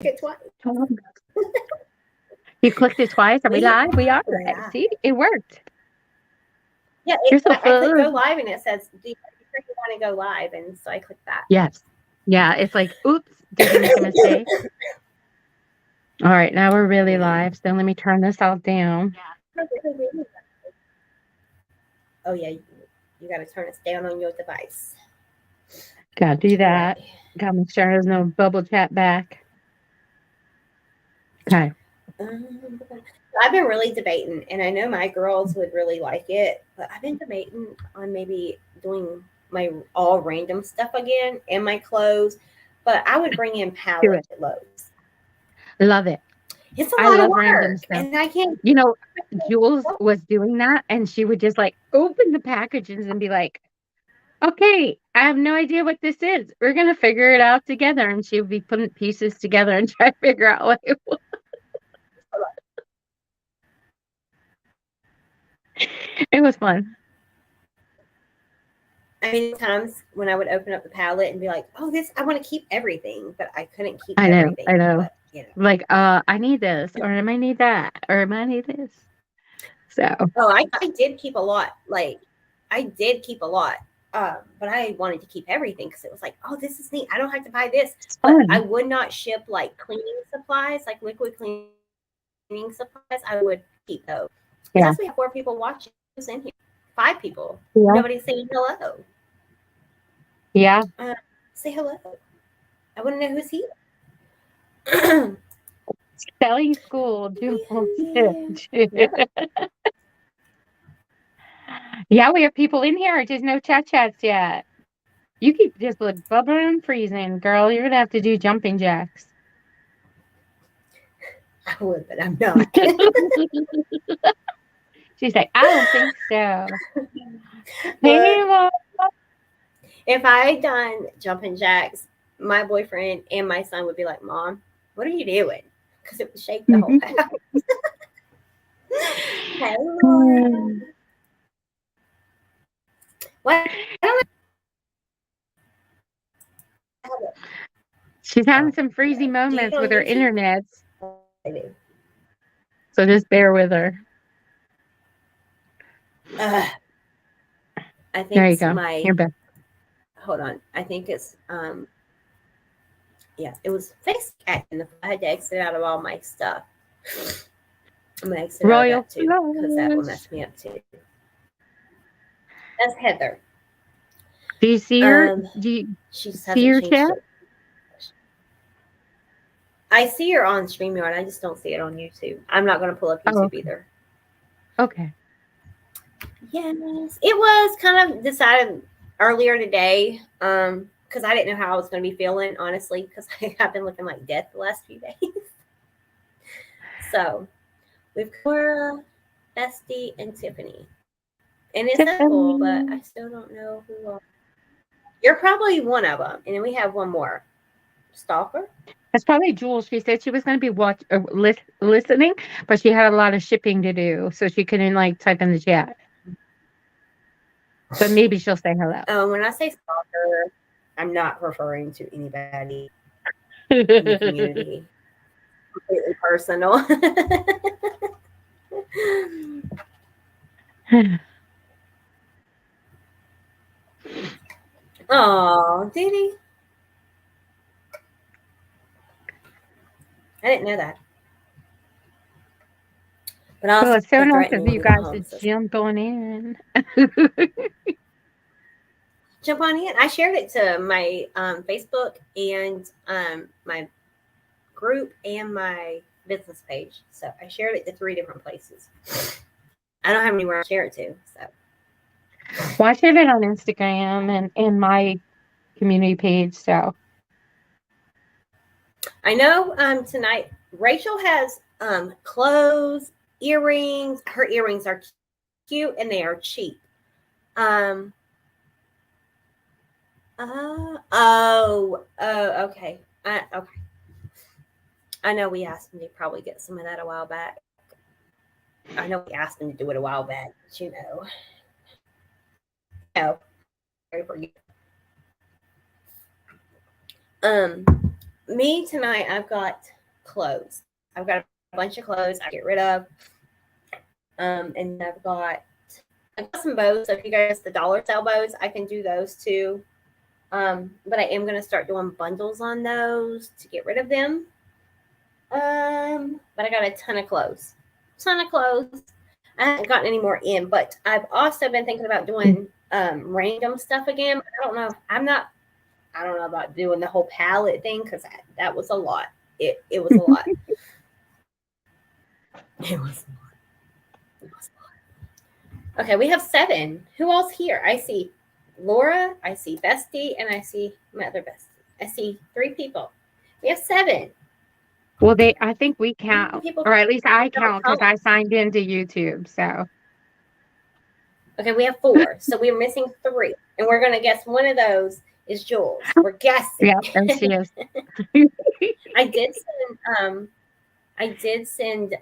it twice. You clicked it twice. Are we live? We are Yeah. live. See, it worked. Yeah, You're so I click go fun. live and it says, "Do you want to go live?" And so I click that. Yes. Yeah, it's like, oops, did you make a mistake? All right, now we're really live. So let me turn this all down. Oh yeah, you got to turn us down on your device. Gotta do All right. that. Gotta make sure there's no bubble chat back. Okay. I've been really debating, and I know my girls would really like it, but I've been debating on maybe doing my all random stuff again and my clothes, but I would bring in Do pallet it. loads. Love it. It's a I lot of love random work, stuff. and I can't. You know, Jules was doing that and she would just like open the packages and be like, okay, I have no idea what this is. We're gonna figure it out together. And she would be putting pieces together and try to figure out what it was. It was fun. I mean, times when I would open up the pallet and be like, "Oh, this I want to keep everything," but I couldn't keep I know, everything. I know. But you know, Like, I need this, or I might need that, or I might need this. So oh, I did keep a lot. Like, I did keep a lot. But I wanted to keep everything because it was like, oh, this is neat. I don't have to buy this. it's But I fun. would not ship like cleaning supplies, like liquid cleaning supplies. I would keep those because Yeah. we have 4 people watching who's in here, 5 people. Yeah. Nobody's saying hello. Yeah. Say hello. I want to know who's here. Selling school, Jules. Yeah. Yeah, we have people in here. Just no chat chats yet. You keep just like bubbling and freezing, girl. You're gonna have to do jumping jacks. I would, but I'm not. She's like, I don't think so. Look, Hey, Mom. if I done jumping jacks, my boyfriend and my son would be like, "Mom, what are you doing?" Because it would shake the whole house. Hey, Laura. What? I don't She's having know. some freezy Do you get moments on with her YouTube? internets, I do. so just bear with her. Uh, I There think you go. my You're back. hold on. I think it's yeah, it was Facebook acting. I had to exit out of all my stuff. I'm gonna exit out of Royal that too because that will flush. mess me up too. That's Heather. Do you see her? Um, Do you she just see hasn't your changed chat? it. I see her on StreamYard. I just don't see it on YouTube. I'm not going to pull up Oh, YouTube okay. either. Okay. Yes, it was kind of decided earlier today. Because I didn't know how I was going to be feeling, honestly, because I've been looking like death the last few days. So we've Cora, Bestie, and Tiffany, and it's full, but I Tiffany. still don't know who. You're probably one of them, and then we have one more, Stalker. That's probably Jules. She said she was going to be listening, but she had a lot of shipping to do, so she couldn't like type in the chat. But maybe she'll say hello. When I say Stalker, I'm not referring to anybody in the community. Completely personal. Oh, did he? I didn't know that. But I Well, also it's so nice threatened of to you leave my guys to home. So jump on in. jump on in. I shared it to my Facebook and my group and my business page. So I shared it to 3 different places. I don't have anywhere to share it to. So Well, I shared it on Instagram and my community page. So I know tonight Rachel has clothes, earrings. Her earrings are cute and they are cheap. Um okay. Okay. I know we asked him to probably get some of that a while back. I know we asked him to do it a while back, but no. Um me tonight, I've got clothes. I've got a bunch of clothes I get rid of. And I've got some bows. So if you guys the dollar sale bows, I can do those too. But I am gonna start doing bundles on those to get rid of them. But I got a ton of clothes. Ton of clothes. I haven't gotten any more in, but I've also been thinking about doing random stuff again. I don't know. I don't know about doing the whole palette thing because that was a lot. It was a lot. It was a lot. It was a lot. Okay, we have 7. Who else here? I see Laura, I see Bestie, and I see my other bestie. I see 3 people. We have 7. Well, I think we count, People or at least I don't count because count. I signed into YouTube. So, Okay, we have 4. So we're missing 3. And we're gonna guess one of those is Jules. We're guessing. yeah, there she is. I did send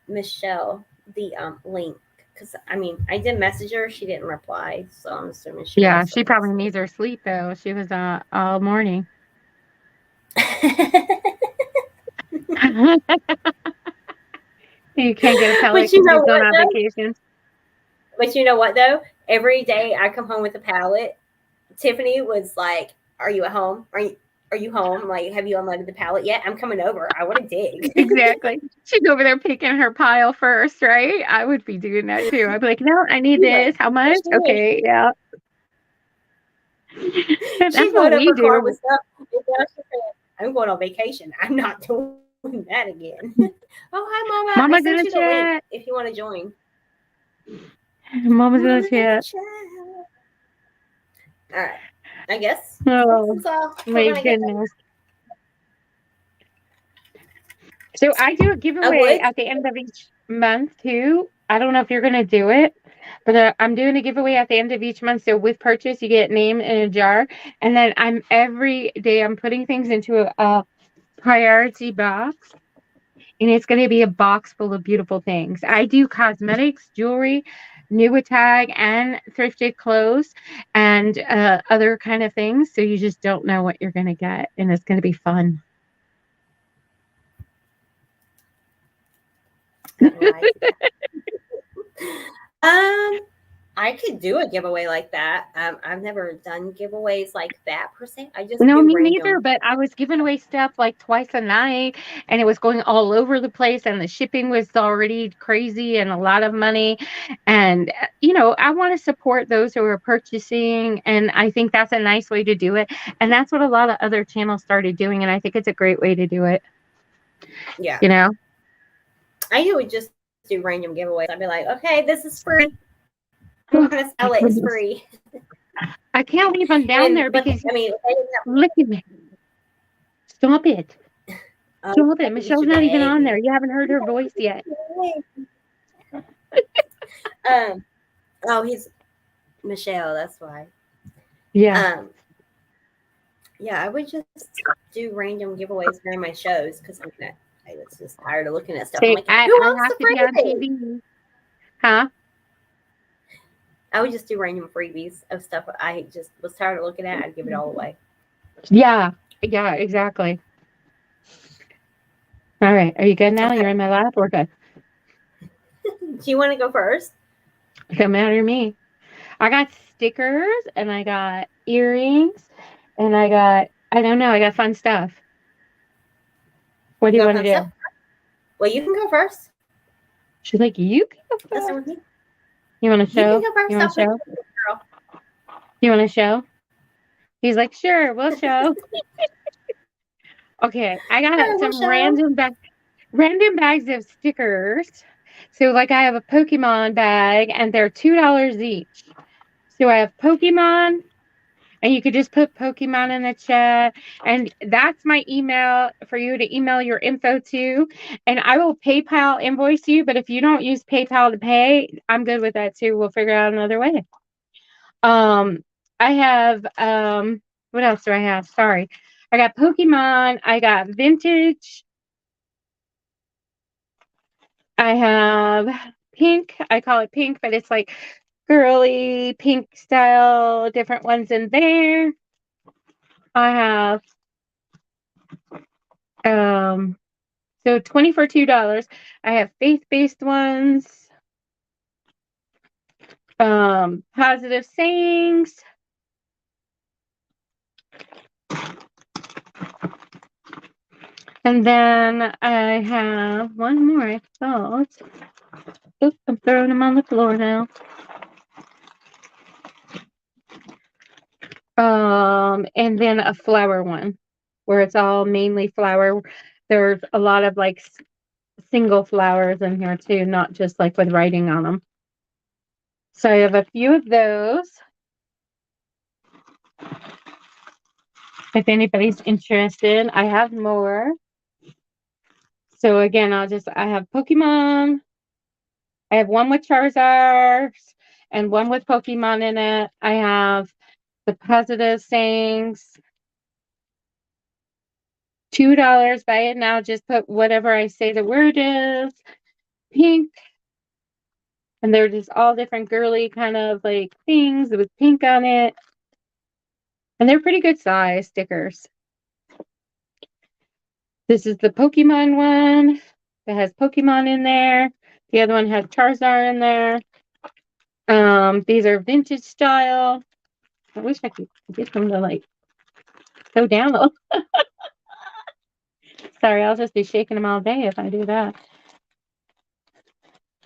Michelle the link because I did message her. She didn't reply, so I'm assuming she Yeah, must she have probably missed needs her sleep though. She was all morning. it. You can't get a pallet But you because know you're going what on though? vacation. But you know what though? Every day I come home with a pallet. Tiffany was like, "Are you at home? Are you home? Like, have you unloaded the pallet yet? I'm coming over. I want to dig." Exactly. She's over there picking her pile first, right? I would be doing that too. I'd be like, no, I need Anyway, this. How much? she is. Okay, yeah. That's She what loaded up we her car do. with stuff. And now she said, "I'm going on vacation. I'm not doing that again." Oh, hi, Mama. I Mama's in sent the you the link chat. if you want to join. Mama's in the Mama's in the chat. chat. All right. I guess Oh, this is all we're my going to get. goodness. So I do a I giveaway would. at the end of each month too. I don't know if you're going to do it, but I'm doing a giveaway at the end of each month. So with purchase, you get name in a jar, and then every day I'm putting things into a priority box, and it's going to be a box full of beautiful things. I do cosmetics, jewelry, new tag, and thrifted clothes, and other kind of things. So you just don't know what you're going to get, and it's going to be fun. I like that. I could do a giveaway like that. I've never done giveaways like that per se. I just No, do me neither, random. but I was giving away stuff like twice a night and it was going all over the place and the shipping was already crazy and a lot of money. And, I want to support those who are purchasing. And I think that's a nice way to do it. And that's what a lot of other channels started doing. And I think it's a great way to do it. Yeah. You know? I would just do random giveaways. I'd be like, okay, this is free. I'm not gonna sell it. It's free. I can't leave them down there But because I mean, look at me. Stop it. Stop it. eat Michelle's your not even on baby. there. You haven't heard her voice yet. Oh, he's Michelle. That's why. Yeah. Yeah, I would just do random giveaways during my shows because I was just tired of looking at stuff. I'm Say, like, I who wants have the to be on freebie? TV. Huh? I would just do random freebies of stuff I just was tired of looking at. I'd give it all away. Yeah. Yeah, exactly. All right. Are you good now? Okay. You're in my lap? We're good. Do you want to go first? Don't matter to me. I got stickers and I got earrings and I got fun stuff. What do you want to do? Stuff? Well, you can go first. She's like, you can go That's first. me. You want to You show? can go first. You want to show? Girl. You want to show? He's like, sure, we'll show. Okay, I got some random bags of stickers. So like I have a Pokemon bag and they're $2 each. So I have Pokemon and you could just put Pokemon in the chat and that's my email for you to email your info to, and I will PayPal invoice you, but if you don't use PayPal to pay, I'm good with that too. We'll figure out another way. I have what else do I have? Sorry. I got Pokemon, I got vintage. I have pink. I call it pink, but it's like girly pink style, different ones in there. I have So 20 for $2. I have faith-based ones, positive sayings, and then I have one more, I thought. Oops, I'm throwing them on the floor now. And then a flower one where it's all mainly flower. There's a lot of like single flowers in here too, not just like with writing on them. So I have a few of those. If anybody's interested, I have more. So again, I have Pokemon. I have one with Charizard and one with Pokemon in it. I have the positive sayings. $2, buy it now. Just put whatever I say the word is. Pink. And they're just all different girly kind of like things with pink on it. And they're pretty good size stickers. This is the Pokemon one that has Pokemon in there. The other one has Charizard in there. These are vintage style. I wish I could get them to like go down a little. Sorry, I'll just be shaking them all day if I do that.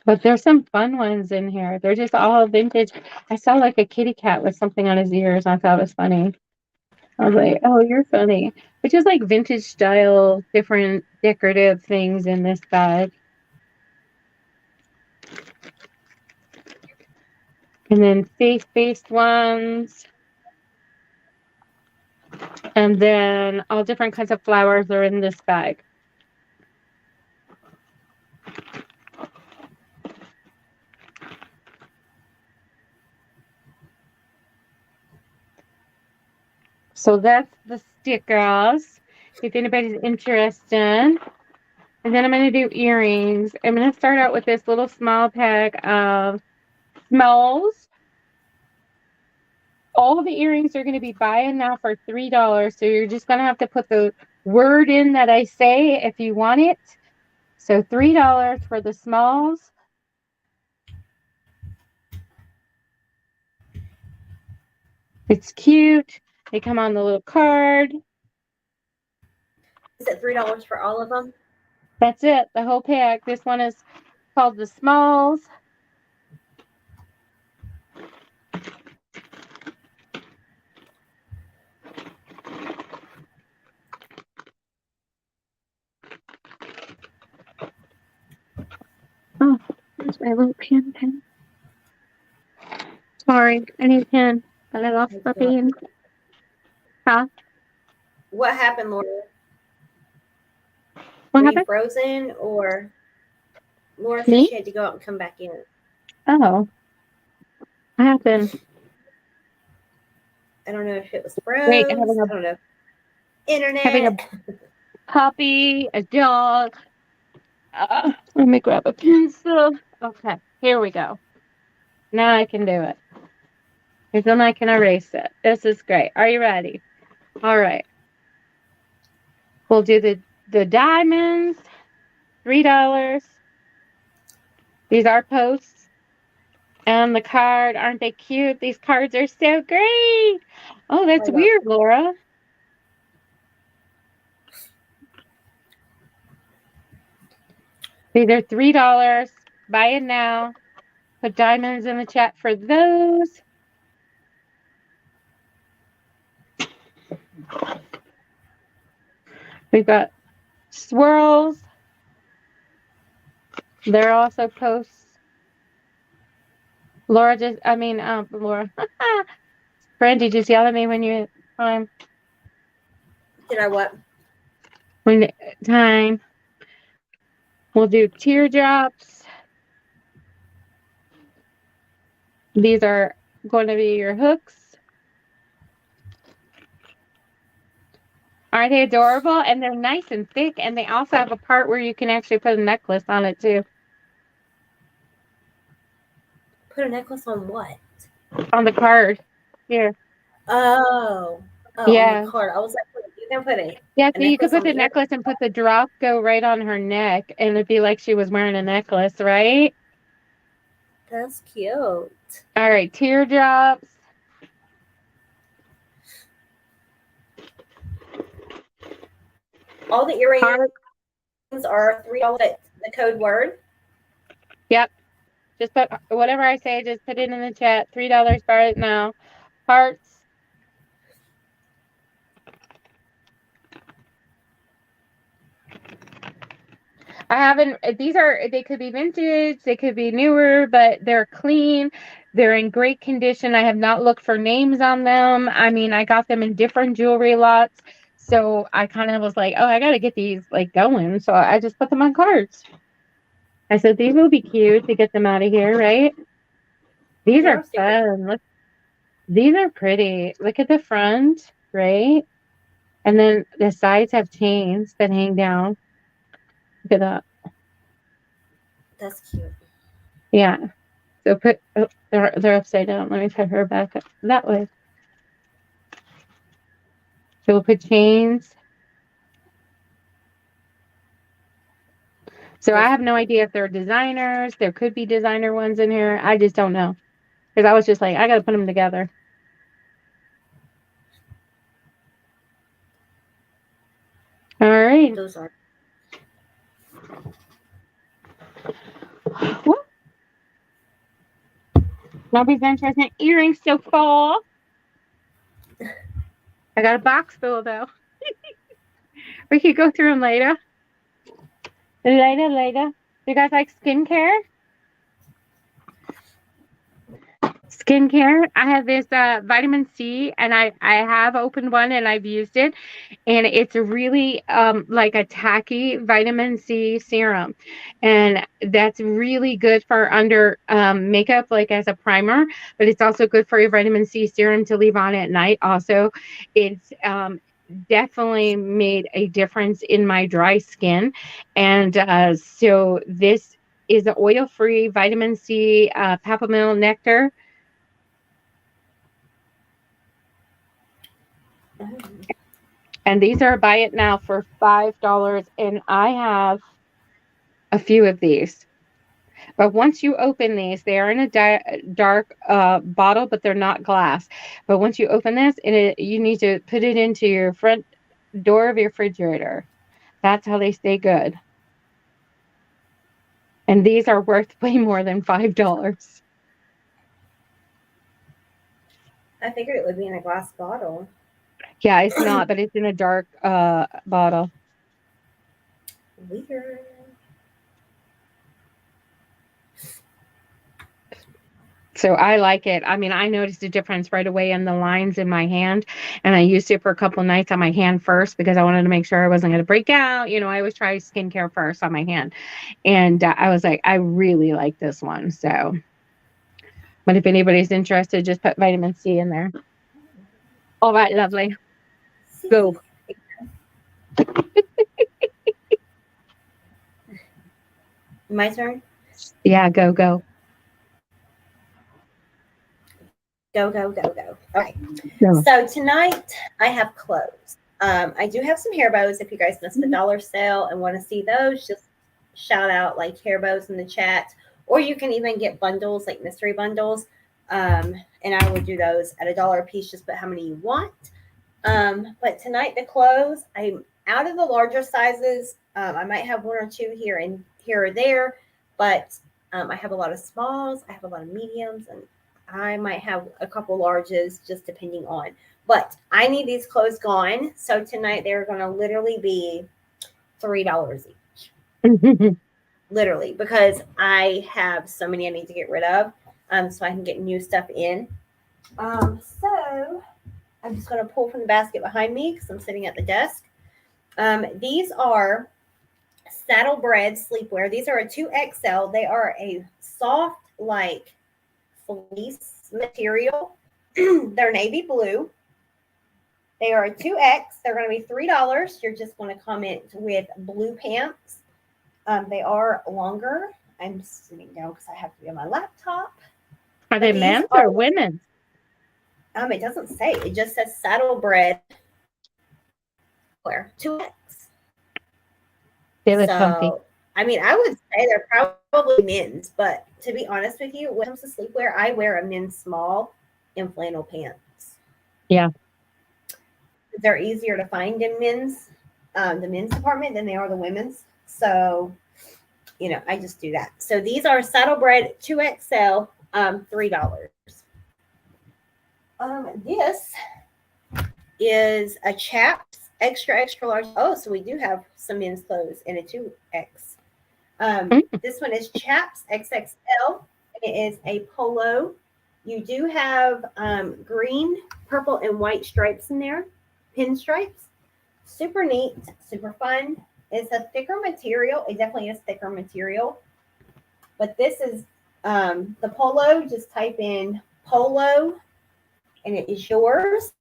But there's some fun ones in here. They're just all vintage. I saw like a kitty cat with something on his ears. I thought it was funny. I was like, oh, you're funny. But just like vintage style, different decorative things in this bag. And then faith-based ones. And then all different kinds of flowers are in this bag. So that's the stickers, if anybody's interested. And then I'm going to do earrings. I'm going to start out with this little small pack of smalls. All of the earrings are going to be buying now for $3. So you're just going to have to put the word in that I say if you want it. So $3 for the smalls. It's cute. They come on the little card. Is it $3 for all of them? That's it, the whole pack. This one is called the smalls. Oh, there's my little pen. Sorry, I need a pen, but I lost my pen. Huh? What happened, Laura? What Were happened? you frozen, or Laura said Me? she had to go out and come back in? Oh. What happened? I don't know if it was froze. Wait, I don't know. Internet. having a puppy, a dog. Let me grab a pencil. Okay, here we go. Now I can do it. Because then I can erase it. This is great. Are you ready? All right. We'll do the diamonds. $3. These are posts. And the card. Aren't they cute? These cards are so great. Oh, that's weird, Laura. These are $3. Buy it now. Put diamonds in the chat for those. We've got swirls. They're also posts. Laura. Brandy just yelled at me when you time. Did I what? When time. We'll do teardrops. These are going to be your hooks. Aren't they adorable? And they're nice and thick, and they also have a part where you can actually put a necklace on it too. Put a necklace on what? On the card. Here. Oh, Yeah. on the card. I was like, what do gonna put it. Yeah, A so you could necklace on put the the ear. necklace and put the drop go right on her neck, and it'd be like she was wearing a necklace, right? That's cute. All right, teardrops. All the earrings Heart. are $3. The code word. Yep. Just put whatever I say, just put it in the chat. $3 right now. Hearts. I haven't, they could be vintage, they could be newer, but they're clean. They're in great condition. I have not looked for names on them. I mean, I got them in different jewelry lots. So I kind of was like, oh, I got to get these like going. So I just put them on cards. I said, these will be cute to get them out of here, right? These They are are super. fun. Look, these are pretty. Look at the front, right? And then the sides have chains that hang down. Look at that. That's cute. Yeah. So they're upside down. Let me put her back up that way. So we'll put chains. So I have no idea if they're designers. There could be designer ones in here. I just don't know. Because I was just like, I got to put them together. All right. Those are. Nobody's interested in earrings so far. I got a box full though. We could go through them later. Later. You guys like skincare? Skincare. I have this vitamin C, and I have opened one and I've used it, and it's really like a tacky vitamin C serum, and that's really good for under makeup, like as a primer. But it's also good for your vitamin C serum to leave on at night. Also, it's definitely made a difference in my dry skin, and so this is an oil-free vitamin C papamil nectar. And these are buy it now for $5. And I have a few of these. But once you open these, they are in a dark bottle, but they're not glass. But once you open this, you need to put it into your front door of your refrigerator. That's how they stay good. And these are worth way more than $5. I figured it would be in a glass bottle. Yeah, it's not, but it's in a dark bottle. Weird. So I like it. I mean, I noticed a difference right away in the lines in my hand, and I used it for a couple nights on my hand first because I wanted to make sure I wasn't going to break out. You know, I always try skincare first on my hand, and I was like, I really like this one. So, but if anybody's interested, just put vitamin C in there. All right, lovely. Go. My turn? Yeah, go. Go. Okay. Go. So tonight I have clothes. I do have some hair bows. If you guys missed the dollar sale and want to see those, just shout out like hair bows in the chat. Or you can even get bundles, like mystery bundles. And I will do those at $1 a piece. Just put how many you want. But tonight the clothes, I'm out of the larger sizes. I might have one or two here or there, but I have a lot of smalls. I have a lot of mediums, and I might have a couple larges, just depending on. But I need these clothes gone. So tonight they're going to literally be $3 each. Literally, because I have so many I need to get rid of, so I can get new stuff in. So I'm just going to pull from the basket behind me because I'm sitting at the desk. These are Saddlebred sleepwear. These are a 2XL. They are a soft, like fleece material. They're navy blue. They are a 2X. They're going to be $3. You're just going to comment with blue pants. They are longer. I'm sitting down because I have to be on my laptop. Are they men's or women's? It doesn't say. It just says Saddlebred. sleepwear, 2X. They look comfy. So, I mean, I would say they're probably men's, but to be honest with you, when it comes to sleepwear, I wear a men's small in flannel pants. Yeah. They're easier to find in the men's department than they are the women's. So, I just do that. So these are Saddlebred 2XL, $3. This is a Chaps extra large. Oh, so we do have some men's clothes in a 2X. This one is Chaps XXL. It is a polo. You do have green, purple, and white stripes in there, pinstripes. Super neat, super fun. It's a thicker material. It definitely is thicker material. But this is the polo. Just type in polo, and it is yours.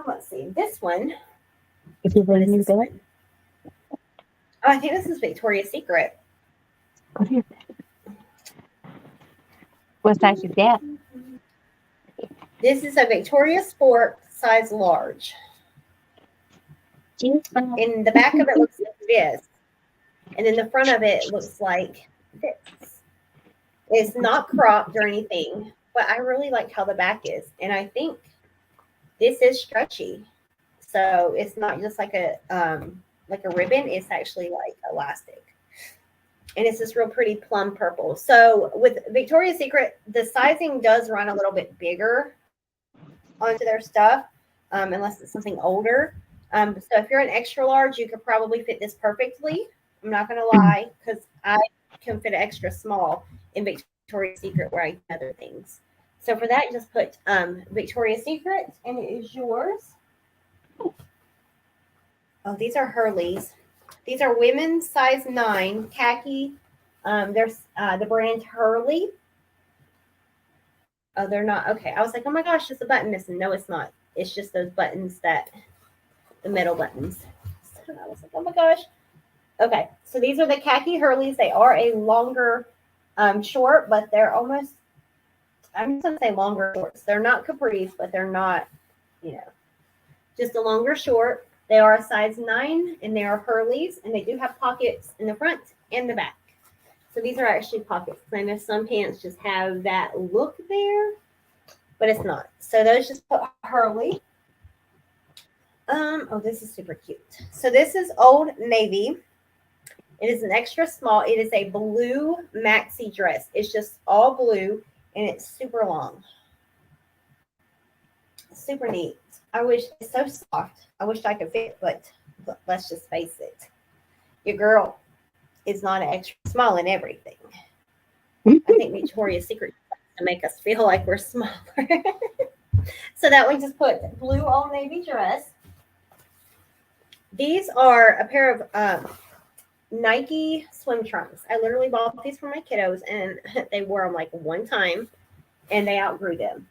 Let's see. This one. If you're a new girl. Oh, I think this is Victoria's Secret. What size is that? This is a Victoria's Sport size large. And the back of it looks like this. And then the front of it looks like this. It's not cropped or anything, but I really like how the back is. And I think this is stretchy. So it's not just like a ribbon. It's actually like elastic. And it's this real pretty plum purple. So with Victoria's Secret, the sizing does run a little bit bigger onto their stuff, unless it's something older. So if you're an extra large, you could probably fit this perfectly. I'm not going to lie, because I can fit an extra small in Victoria's Secret where I do other things. So for that, just put Victoria's Secret, and it is yours. Oh, these are Hurley's. These are women's size 9 khaki. There's the brand Hurley. Oh, they're not. Okay. I was like, oh my gosh, there's a button missing. No, it's not. It's just those buttons the metal buttons. So I was like, oh my gosh. Okay. So these are the khaki Hurleys. They are a longer short, but they're almost, I'm just going to say longer shorts. They're not capris, but they're not, just a longer short. They are a size 9, and they are Hurleys, and they do have pockets in the front and the back. So these are actually pockets. I know some pants just have that look there, but it's not. So those just put Hurley. Oh, this is super cute. So this is Old Navy. It is an extra small. It is a blue maxi dress. It's just all blue, and it's super long. Super neat. I wish it's so soft. I wish I could fit, but let's just face it. Your girl is not an extra small in everything. I think Victoria's Secret to make us feel like we're smaller. So that one just put blue Old Navy dress. These are a pair of Nike swim trunks. I literally bought these for my kiddos, and they wore them like one time, and they outgrew them.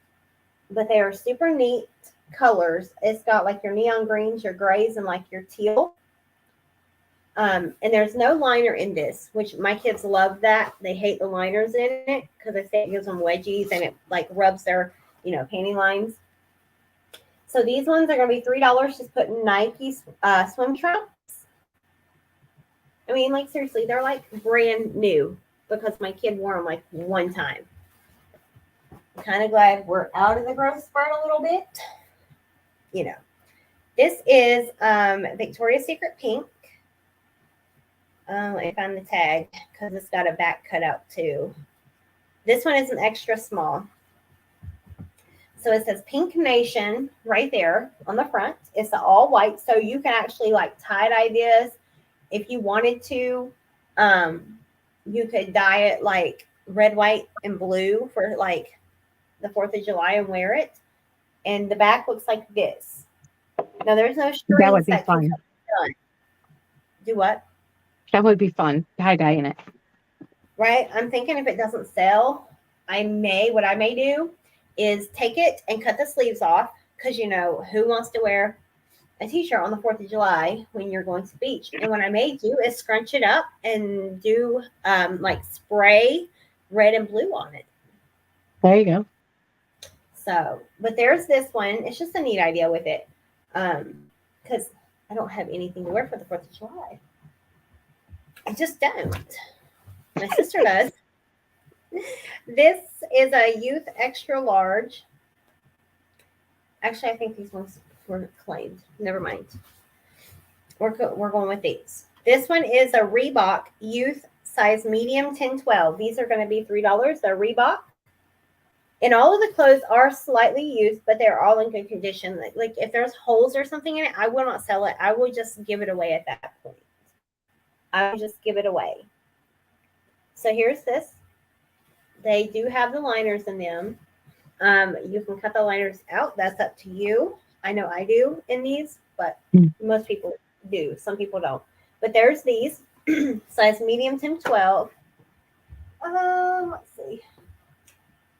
But they are super neat colors. It's got like your neon greens, your grays, and like your teal. And there's no liner in this, which my kids love that. They hate the liners in it because they say it gives them wedgies and it like rubs their, panty lines. So these ones are going to be $3. Just put Nike swim trunks. I mean, like seriously, they're like brand new because my kid wore them like one time. I'm kind of glad we're out of the growth spurt a little bit. This is Victoria's Secret pink. Let me find the tag because it's got a back cutout too. This one is an extra small. So it says Pink Nation right there on the front. It's all white, so you can actually like tie-dye this if you wanted to. You could dye it like red, white, and blue for like the 4th of July and wear it. And the back looks like this. Now there's no strings. That would be fun. Do what? That would be fun. Tie-dyeing it. Right? I'm thinking if it doesn't sell, what I may do is take it and cut the sleeves off because, who wants to wear a t-shirt on the 4th of July when you're going to the beach? And what I may do is scrunch it up and do like spray red and blue on it. There you go. So, but there's this one. It's just a neat idea with it. because I don't have anything to wear for the 4th of July. I just don't. My sister does. This is a youth extra large. Actually, I think these ones were claimed. Never mind. We're going with these. This one is a Reebok youth size medium 10-12. These are going to be $3. They're Reebok. And all of the clothes are slightly used, but they're all in good condition. Like if there's holes or something in it, I will not sell it. I will just give it away at that point. I will just give it away. So here's this. They do have the liners in them. You can cut the liners out. That's up to you. I know I do in these, but most people do. Some people don't. But there's these. Size medium 10-12. Let's see.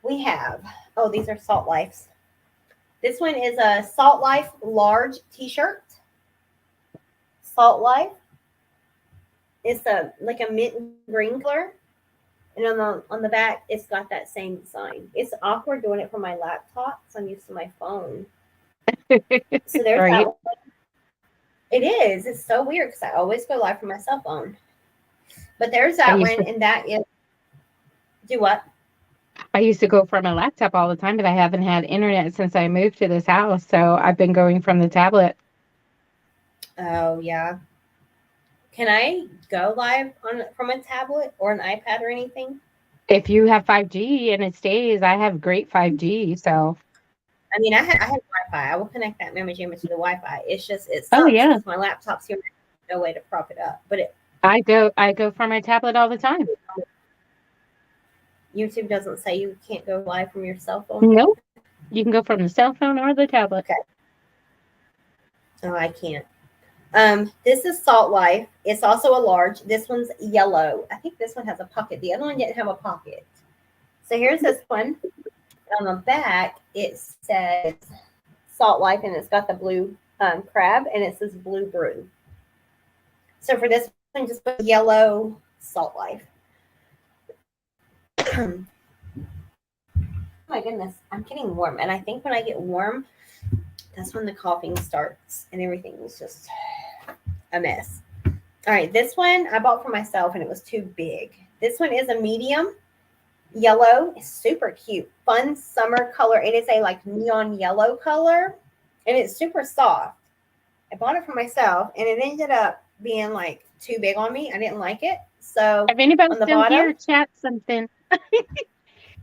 We have, these are Salt Lifes. This one is a Salt Life large t-shirt. Salt Life. It's like a mint green color. And on the back, it's got that same design. It's awkward doing it from my laptop, so I'm used to my phone. So there's that one. It is. It's so weird because I always go live from my cell phone. But there's that one, and that is. Do what? I used to go from a laptop all the time, but I haven't had internet since I moved to this house, so I've been going from the tablet. Oh, yeah. Can I go live from a tablet or an iPad or anything? If you have 5G and it stays, I have great 5G, so. I mean, I have Wi-Fi. I will connect that Mama Jamma to the Wi-Fi. It's just, it sucks because my laptop's here. No way to prop it up. But I go from my tablet all the time. YouTube doesn't say you can't go live from your cell phone? Nope. You can go from the cell phone or the tablet. Okay. Oh, I can't. This is Salt Life. It's also a large. This one's yellow. I think this one has a pocket. The other one didn't have a pocket. So here's this one. On the back, it says Salt Life, and it's got the blue crab, and it says Blue Brew. So for this one, just put yellow Salt Life. Oh my goodness, I'm getting warm. And I think when I get warm, that's when the coughing starts and everything is just a mess. All right, this one I bought for myself and it was too big. This one is a medium yellow. It's super cute. Fun summer color. It is a like neon yellow color and it's super soft. I bought it for myself and it ended up being like too big on me. I didn't like it. So if anybody's still here, chat something.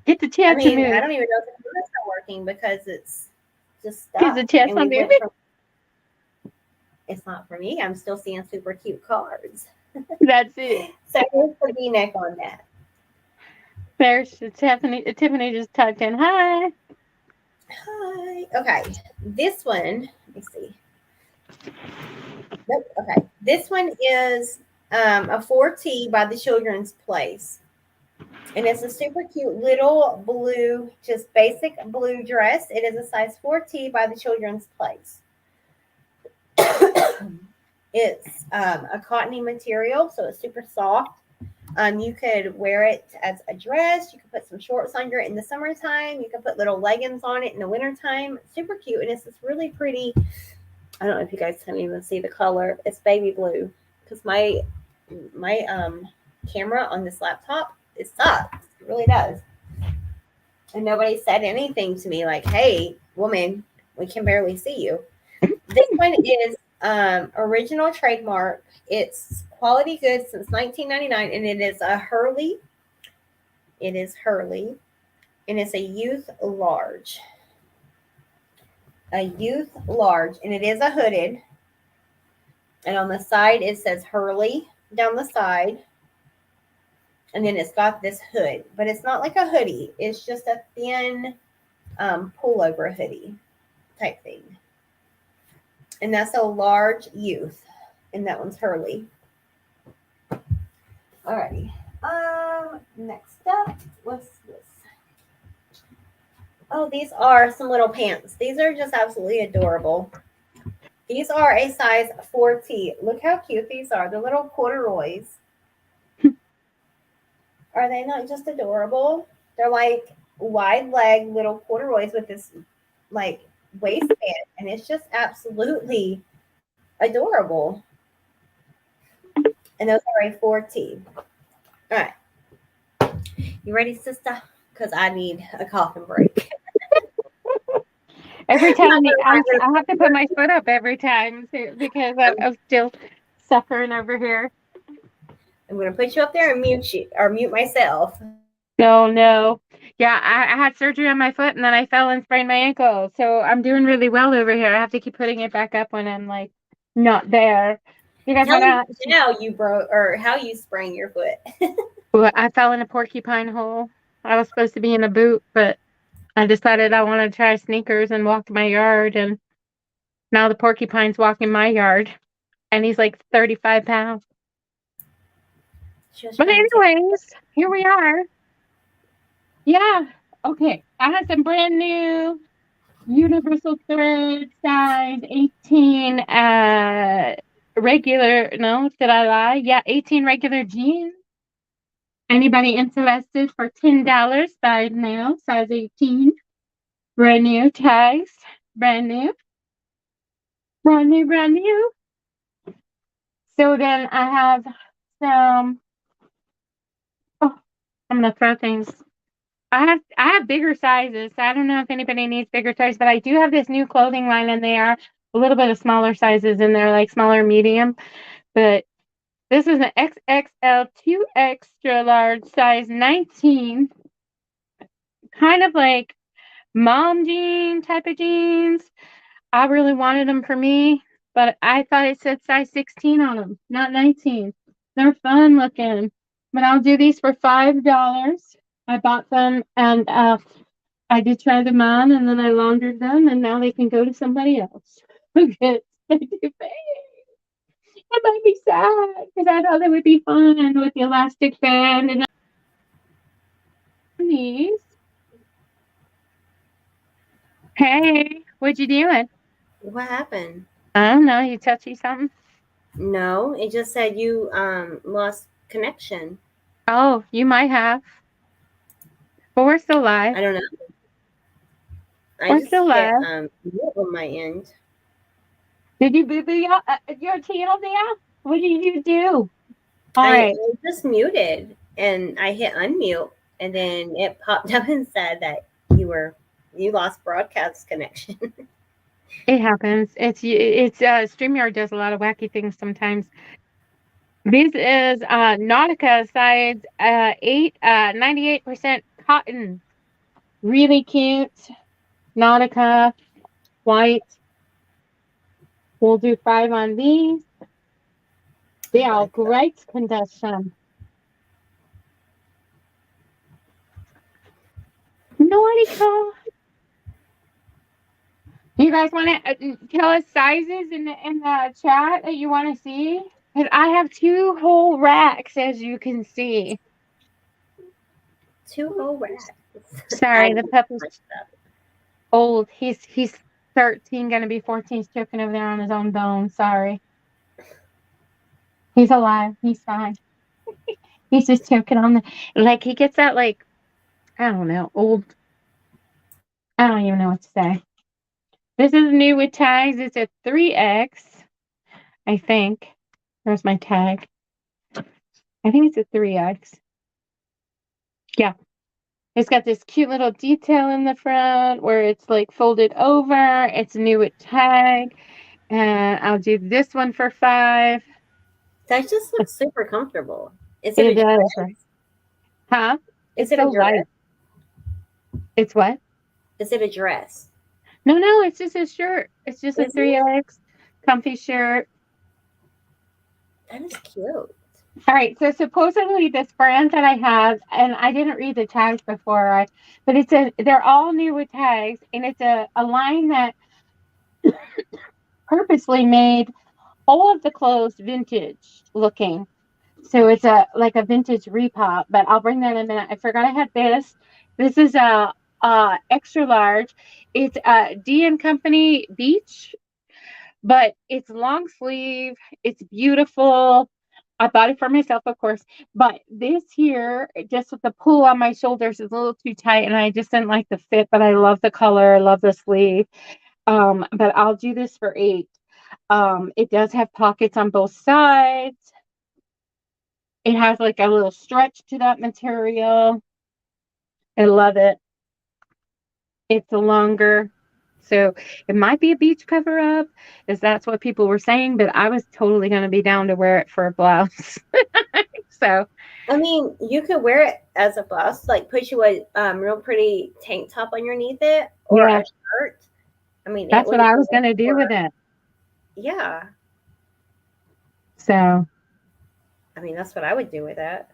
Get the chat to move. I don't even know if the camera's not working because it's just stuck. Because the chat's not moving. It's not for me. I'm still seeing super cute cards. That's it. So here's the V-neck on that. There's Tiffany. Tiffany just typed in hi. Hi. Okay. This one, let me see. Nope. Okay. This one is a 4T by the Children's Place. And it's a super cute little blue, just basic blue dress. It is a size 4T by the Children's Place. It's a cottony material, so it's super soft. You could wear it as a dress. You could put some shorts under it in the summertime. You could put little leggings on it in the wintertime. Super cute. And it's this really pretty, I don't know if you guys can even see the color. It's baby blue. Because my camera on this laptop, it sucks. It really does. And nobody said anything to me like, hey, woman, we can barely see you. This one is original trademark. It's quality goods since 1999, and it is a Hurley. It is Hurley, and it's a youth large. A youth large, and it is a hooded. And on the side, it says Hurley down the side. And then it's got this hood, but it's not like a hoodie. It's just a thin pullover hoodie type thing. And that's a large youth. And that one's Hurley. Alrighty. Next up, what's this? Oh, these are some little pants. These are just absolutely adorable. These are a size 4T. Look how cute these are. They're little corduroys. Are they not just adorable? They're like wide leg little corduroys with this like waistband. And it's just absolutely adorable. And those are a 14. All right. You ready, sister? Because I need a coughing break. Every I'm not time gonna I have to put my foot up every time because lie. I'm still suffering over here. I'm gonna put you up there and mute you or mute myself. No, no. Yeah, I had surgery on my foot and then I fell and sprained my ankle. So I'm doing really well over here. I have to keep putting it back up when I'm like not there. You guys Tell wanna them how you broke or how you sprained your foot. Well, I fell in a porcupine hole. I was supposed to be in a boot, but I decided I wanted to try sneakers and walk my yard and now the porcupine's walking my yard and he's like 35 pounds. She was But trying to take. anyways, here we are. Yeah. Okay. I had some brand new Universal Thread size 18 regular, no, did I lie? Yeah, 18 regular jeans. Anybody interested for $10 size now, size 18. Brand new tags. Brand new. Brand new, brand new. So then I have some oh, I'm gonna throw things. I have bigger sizes. So I don't know if anybody needs bigger sizes, but I do have this new clothing line and they are a little bit of smaller sizes in there, like smaller medium. But this is an XXL 2 extra large size 19. Kind of like mom jean type of jeans. I really wanted them for me, but I thought it said size 16 on them, not 19. They're fun looking, but I'll do these for $5. I bought them and I did try them on and then I laundered them and now they can go to somebody else. Because they do pay. It might be sad because I thought they would be fun with the elastic band and these. Hey, what you doing? What happened? I don't know. You touchy something? No, it just said you lost connection. Oh, you might have. But we're still live. I don't know. I We're just still hit live. mute on my end. Did you boo boo your channel there? What did you do? All I right. just muted and I hit unmute and then it popped up and said that you lost broadcast connection. It happens. It's StreamYard does a lot of wacky things sometimes. This is Nautica size 8 98% cotton. Really cute. Nautica white. We'll do 5 on these. They are great condition. Nautica. You guys want to tell us sizes in the chat that you want to see? Because I have 2 whole racks, as you can see. 2 whole racks. Sorry, the puppy's old. He's 13, gonna be 14. He's choking over there on his own bone. Sorry. He's alive. He's fine. He's just choking on like he gets that I don't know, old. I don't even know what to say. This is new with tags. It's a 3X, I think. There's my tag. I think it's a 3X. Yeah. It's got this cute little detail in the front where it's like folded over. It's new with tag. And I'll do this one for 5. That just looks super comfortable. Is It it a does. dress? Huh? Is It's it a so dress? light. It's what? Is it a dress? No, it's just a shirt. It's just a Is it? 3X comfy shirt. That is cute. All right, so supposedly this brand that I have, and I didn't read the tags before, but they're all new with tags, and it's a line that purposely made all of the clothes vintage looking. So it's like a vintage repop, but I'll bring that in a minute. I forgot I had this. This is a extra large. It's a D & Company Beach, but it's long sleeve. It's beautiful. I bought it for myself, of course, but this here, just with the pull on my shoulders, is a little too tight, and I just didn't like the fit. But I love the color. I love the sleeve. But I'll do this for 8. It does have pockets on both sides. It has like a little stretch to that material. I love it. It's a longer, so it might be a beach cover up, as that's what people were saying, but I was totally going to be down to wear it for a blouse. So, I mean, you could wear it as a blouse, like put you a real pretty tank top underneath it or yeah, a shirt. I mean, it that's what would I was go going to do for, with it. yeah. So, I mean, that's what I would do with that.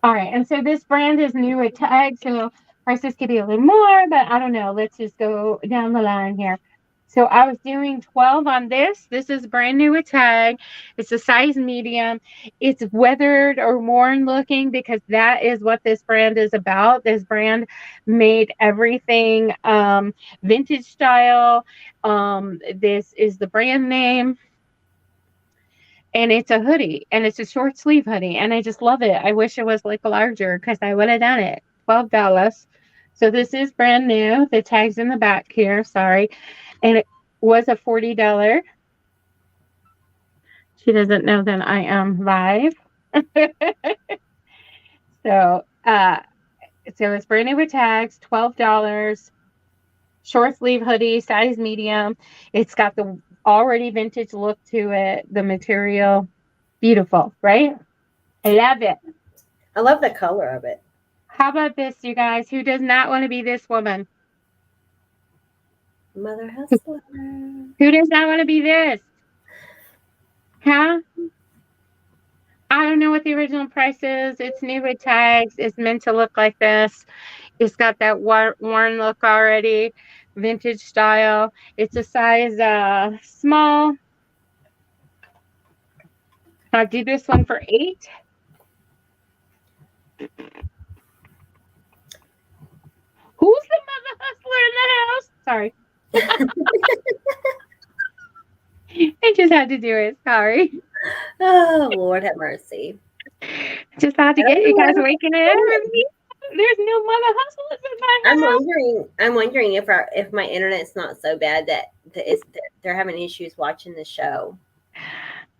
all right. And so this brand is new at Tag, so prices could be a little more, but I don't know. Let's just go down the line here. So I was doing 12 on this. This is brand new at Tag. It's a size medium. It's weathered or worn looking because that is what this brand is about. This brand made everything vintage style. This is the brand name. And it's a hoodie, and it's a short sleeve hoodie, and I just love it. I wish it was like larger because I would have done it. $12. So this is brand new. The tag's in the back here. Sorry, and it was a $40. She doesn't know that I am live. So, it's brand new with tags. $12. Short sleeve hoodie, size medium. It's got the already vintage look to it. The material, beautiful, right? I love it. I love the color of it. How about this, you guys? Who does not want to be this woman? Mother Hustler. Who does not want to be this? Huh? I don't know what the original price is. It's new with tags. It's meant to look like this. It's got that worn look already, vintage style. It's a size small. I'll do this one for $8. Who's the mother hustler in the house? Sorry. I just had to do it. Sorry. Oh, Lord have mercy. Just had to get you guys waking up. There's no mother hustlers in my house. I'm wondering if my internet's not so bad that they're having issues watching the show.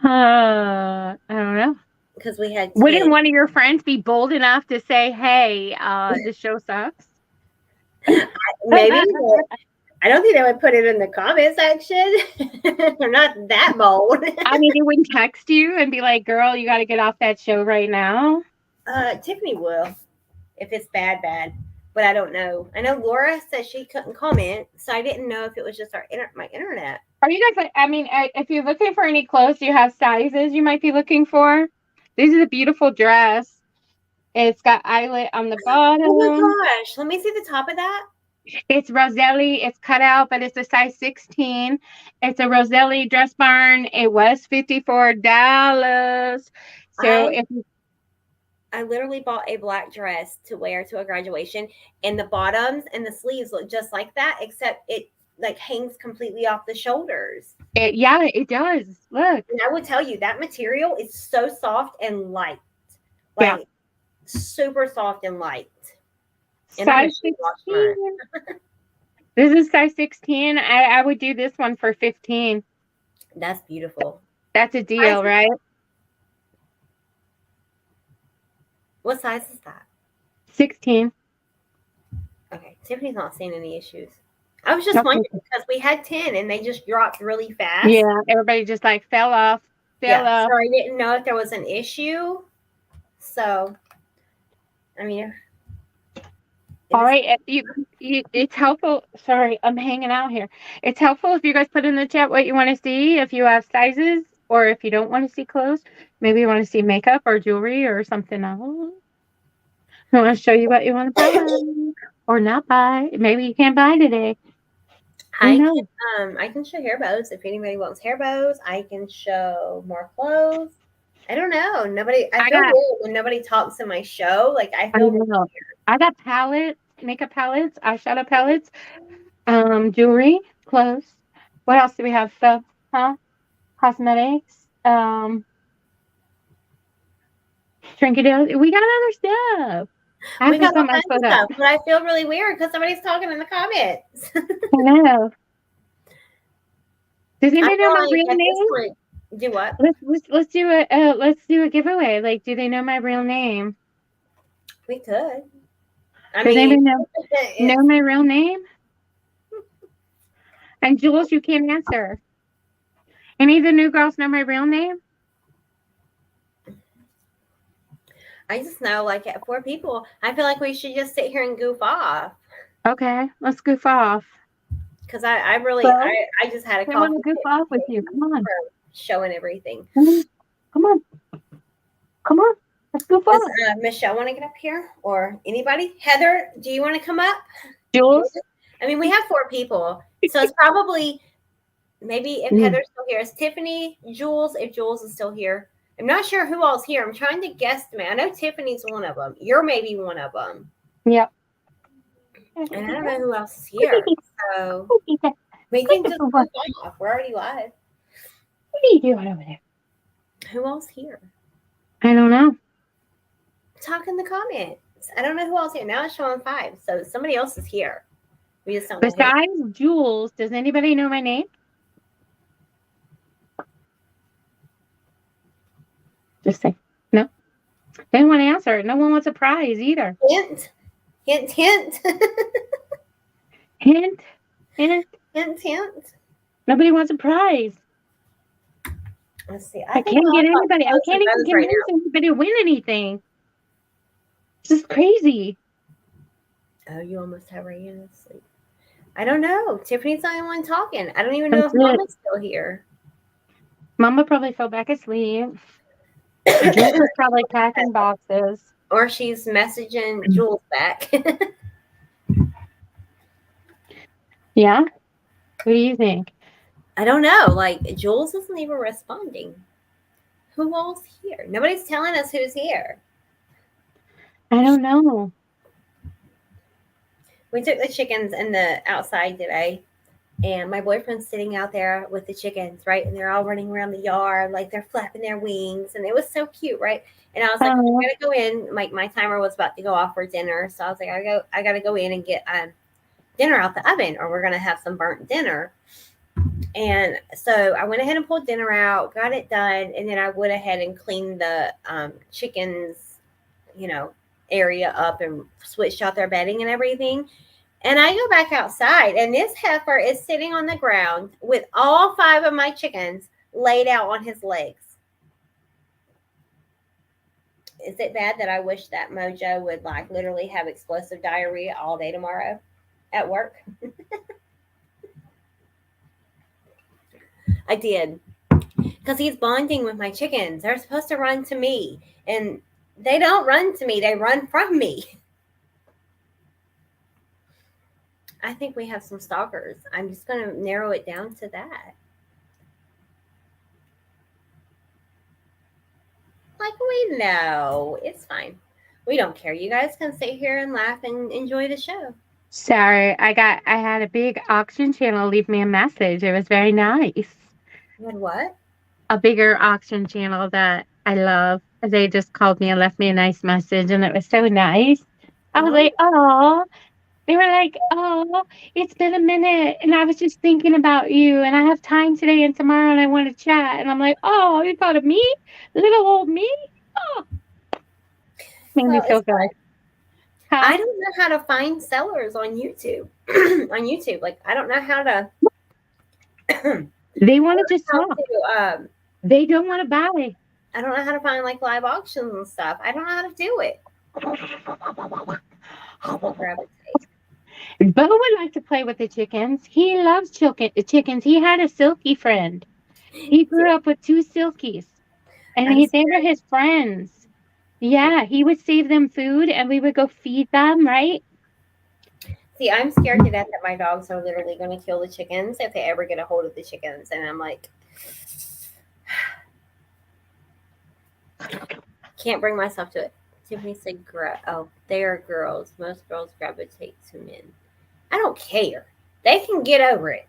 I don't know. Because we had Wouldn't one of your friends be bold enough to say, "Hey, this show sucks"? Maybe. I don't think they would put it in the comment section. They're not that bold. I mean, they wouldn't text you and be like, "Girl, you got to get off that show right now." Tiffany will, if it's bad. But I don't know. I know Laura said she couldn't comment, so I didn't know if it was just my internet. Are you guys? I mean, if you're looking for any clothes, do you have sizes you might be looking for? This is a beautiful dress. It's got eyelet on the bottom. Oh my gosh! Let me see the top of that. It's Roselli. It's cut out, but it's a size 16. It's a Roselli Dress Barn. It was $54. So I literally bought a black dress to wear to a graduation, and the bottoms and the sleeves look just like that, except it like hangs completely off the shoulders. It does. Look. And I will tell you that material is so soft and light. Like super soft and light. And size 16. This is size 16. I would do this one for 15. That's beautiful. That's a deal, right? What size is that? 16. Okay. Tiffany's not seeing any issues. I was just wondering because we had 10 and they just dropped really fast. Yeah, everybody just like fell off. So I didn't know if there was an issue. So, I mean. All right. It's helpful. Sorry, I'm hanging out here. It's helpful if you guys put in the chat what you want to see, if you have sizes, or if you don't want to see clothes. Maybe you want to see makeup or jewelry or something else. I want to show you what you want to buy or not buy. Maybe you can't buy today. I can show hair bows if anybody wants hair bows. I can show more clothes. I don't know. I feel weird when nobody talks in my show. Like I feel weird. I got palettes, makeup palettes, eyeshadow palettes, jewelry, clothes. What else do we have? Stuff, cosmetics, trinket. We got other stuff. We got all kinds of stuff, but I feel really weird because somebody's talking in the comments. I know. Does I anybody feel know my like real at this name? point, do what? Let's do a giveaway. Like, do they know my real name? We could. I Does mean, anybody know my real name? And Jules, you can't answer. Any of the new girls know my real name? I just know, like, at 4 people, I feel like we should just sit here and goof off. Okay, let's goof off. Because I really, Well, I just had a I want coffee to goof off with you. Come on. showing everything. Come on. Come on. Let's goof Does off. Michelle want to get up here? Or anybody? Heather, do you want to come up? Jules? I mean, we have 4 people. So it's probably, maybe if Heather's still here, it's Tiffany, Jules, if Jules is still here. I'm not sure who all's here. I'm trying to guesstimate. I know Tiffany's one of them. You're maybe one of them. Yep. And I don't know who else is here. So we can just goof off. We're already live. What are you doing over there? Who else here? I don't know. Talk in the comments. I don't know who else here. Now it's showing 5. So somebody else is here. We just don't know who. Besides Jules, does anybody know my name? Just say no. They don't want to answer. No one wants a prize either. Hint. Hint, hint. Hint. Hint. Hint, hint. Nobody wants a prize. Let's see. I can't get anybody. I can't even get anybody to win anything. This is crazy. Oh, you almost have Rayanne asleep. I don't know. Tiffany's the only one talking. I don't even know if Mama's still here. Mama probably fell back asleep. Jules is probably packing boxes. Or she's messaging Jules back. Yeah? What do you think? I don't know. Like, Jules isn't even responding. Who else here? Nobody's telling us who's here. I don't know. We took the chickens in the outside today, and my boyfriend's sitting out there with the chickens, right? And they're all running around the yard, like they're flapping their wings, and it was so cute, right? And I was like, I gotta go in. Like, my timer was about to go off for dinner, so I was like, I gotta go in and get dinner out the oven, or we're gonna have some burnt dinner. And so I went ahead and pulled dinner out, got it done, and then I went ahead and cleaned the chickens, area up and switched out their bedding and everything. And I go back outside, and this heifer is sitting on the ground with all 5 of my chickens laid out on his legs. Is it bad that I wish that Mojo would like literally have explosive diarrhea all day tomorrow at work? I did. Because he's bonding with my chickens. They're supposed to run to me. And they don't run to me. They run from me. I think we have some stalkers. I'm just going to narrow it down to that. Like, we know. It's fine. We don't care. You guys can sit here and laugh and enjoy the show. Sorry, I had a big auction channel leave me a message. It was very nice. You had what? A bigger auction channel that I love. They just called me and left me a nice message, and it was so nice. I was like, oh. They were like, oh, it's been a minute, and I was just thinking about you, and I have time today and tomorrow, and I want to chat. And I'm like, oh, you thought of me? Little old me? Oh. Made me feel good. I don't know how to find sellers on YouTube. On YouTube. Like, I don't know how to. They want to just talk. They don't want to buy. I don't know how to find, like, live auctions and stuff. I don't know how to do it. Bo would like to play with the chickens. He loves chickens. He had a silky friend. He grew up with 2 silkies. And they were his friends. Yeah, he would save them food, and we would go feed them, right? See, I'm scared to death that my dogs are literally going to kill the chickens if they ever get a hold of the chickens. And I'm like, can't bring myself to it. Tiffany said, oh, they are girls. Most girls gravitate to men. I don't care. They can get over it.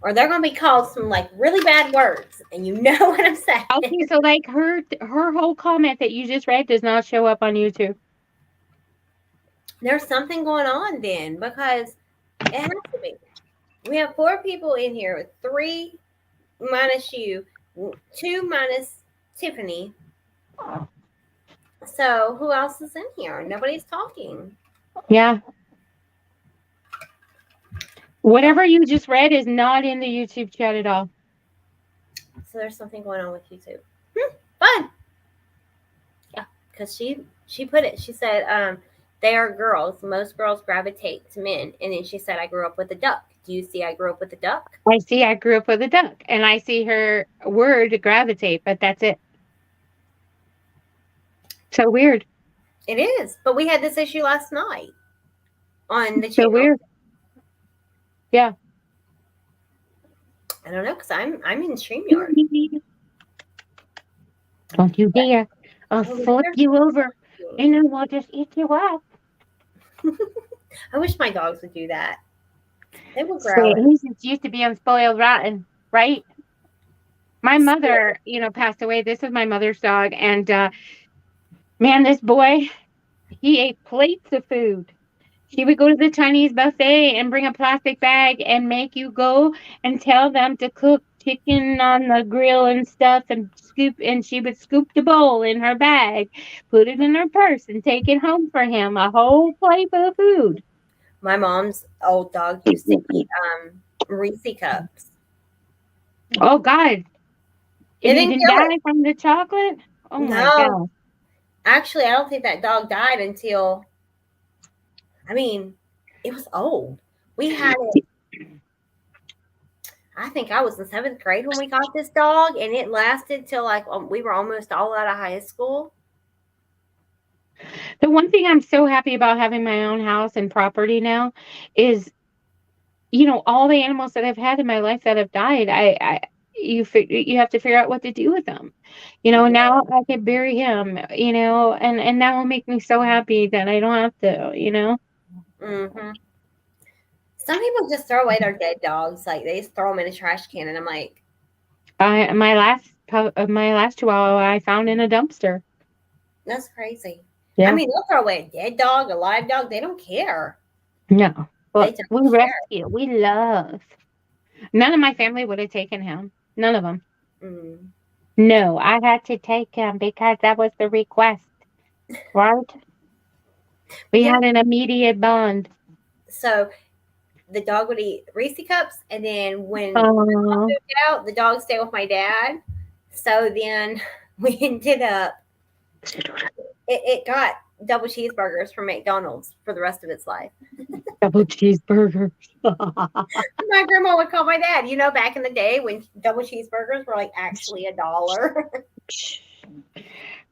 Or they're going to be called some, like, really bad words. And you know what I'm saying. Okay, so, like, her whole comment that you just read does not show up on YouTube. There's something going on then, because it has to be. We have 4 people in here with 3 minus you, 2 minus Tiffany. So who else is in here? Nobody's talking. Yeah. Whatever you just read is not in the YouTube chat at all. So there's something going on with YouTube. Fun. Yeah, because she put it. She said, they are girls. Most girls gravitate to men. And then she said, I grew up with a duck. Do you see I grew up with a duck? I see I grew up with a duck, and I see her word gravitate, but that's it. So weird. It is. But we had this issue last night on the So channel. weird. Yeah. I don't know, because I'm in StreamYard. Don't you dare. I'll flip you over, and then we'll just eat you up. I wish my dogs would do that. They would So growl. he used to be unspoiled rotten, right? My mother, passed away. This is my mother's dog, and man, this boy, he ate plates of food. She would go to the Chinese buffet and bring a plastic bag and make you go and tell them to cook chicken on the grill and stuff and she would scoop the bowl in her bag, put it in her purse and take it home for him, a whole plate of food. My mom's old dog used to eat Reese cups. Oh God. It And he didn't didn't kill die from the chocolate? Oh my No. God. Actually, I don't think that dog died until, it was old. We had it, I think I was in 7th grade when we got this dog, and it lasted till we were almost all out of high school. The one thing I'm so happy about having my own house and property now is, all the animals that I've had in my life that have died, you have to figure out what to do with them. Now I can bury him, and that will make me so happy that I don't have to, Mm-hmm. Some people just throw away their dead dogs. Like, they just throw them in a trash can, and I'm like, my last chihuahua I found in a dumpster. that's crazy. Yeah. They'll throw away a dead dog, a live dog. They don't care. No. But They we don't care. rescue. We love. None of my family would have taken him. None of them. Mm. No, I had to take him because that was the request. Right? We had an immediate bond. So the dog would eat Reese cups, and then when I moved out, the dog stayed with my dad. So then we ended up, it got double cheeseburgers from McDonald's for the rest of its life. Double cheeseburgers. My grandma would call my dad. Back in the day when double cheeseburgers were actually $1.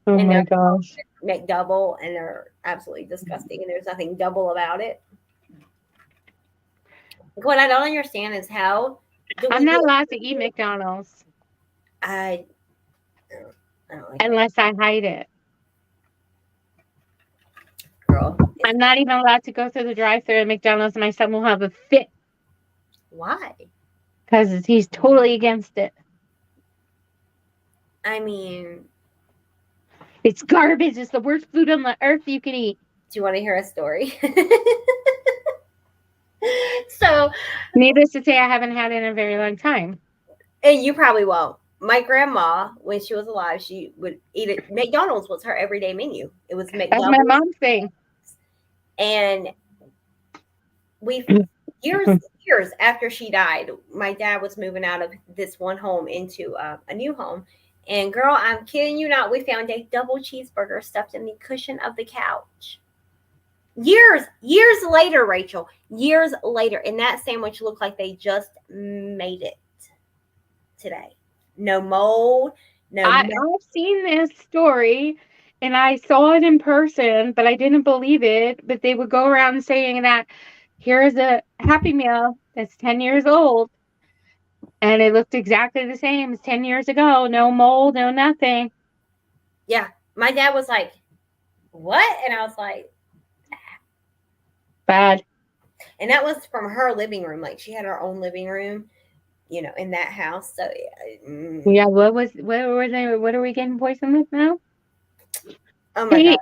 Oh my gosh. McDouble, and they're absolutely disgusting, and there's nothing double about it. What I don't understand is how I'm not allowed to eat McDonald's. I don't like unless I hide it. Girl, I'm not even allowed to go through the drive-thru at McDonald's. My son will have a fit. Why? Because he's totally against it. It's garbage. It's the worst food on the earth you can eat. Do you want to hear a story? So, needless to say, I haven't had it in a very long time. And you probably won't. My grandma, when she was alive, she would eat it. McDonald's was her everyday menu. It was McDonald's. That's my mom's thing. And years after she died, my dad was moving out of this one home into a new home. And girl, I'm kidding you not, we found a double cheeseburger stuffed in the cushion of the couch. Years later, Rachel, years later. And that sandwich looked like they just made it today. No mold. I've seen this story and I saw it in person, but I didn't believe it. But they would go around saying that here's a Happy Meal that's 10 years old. And it looked exactly the same as 10 years ago. No mold, no nothing. Yeah. My dad was like, what? And I was like, bad. And that was from her living room. Like, she had her own living room, in that house. So yeah. What are we getting poisoned with now? Oh my God.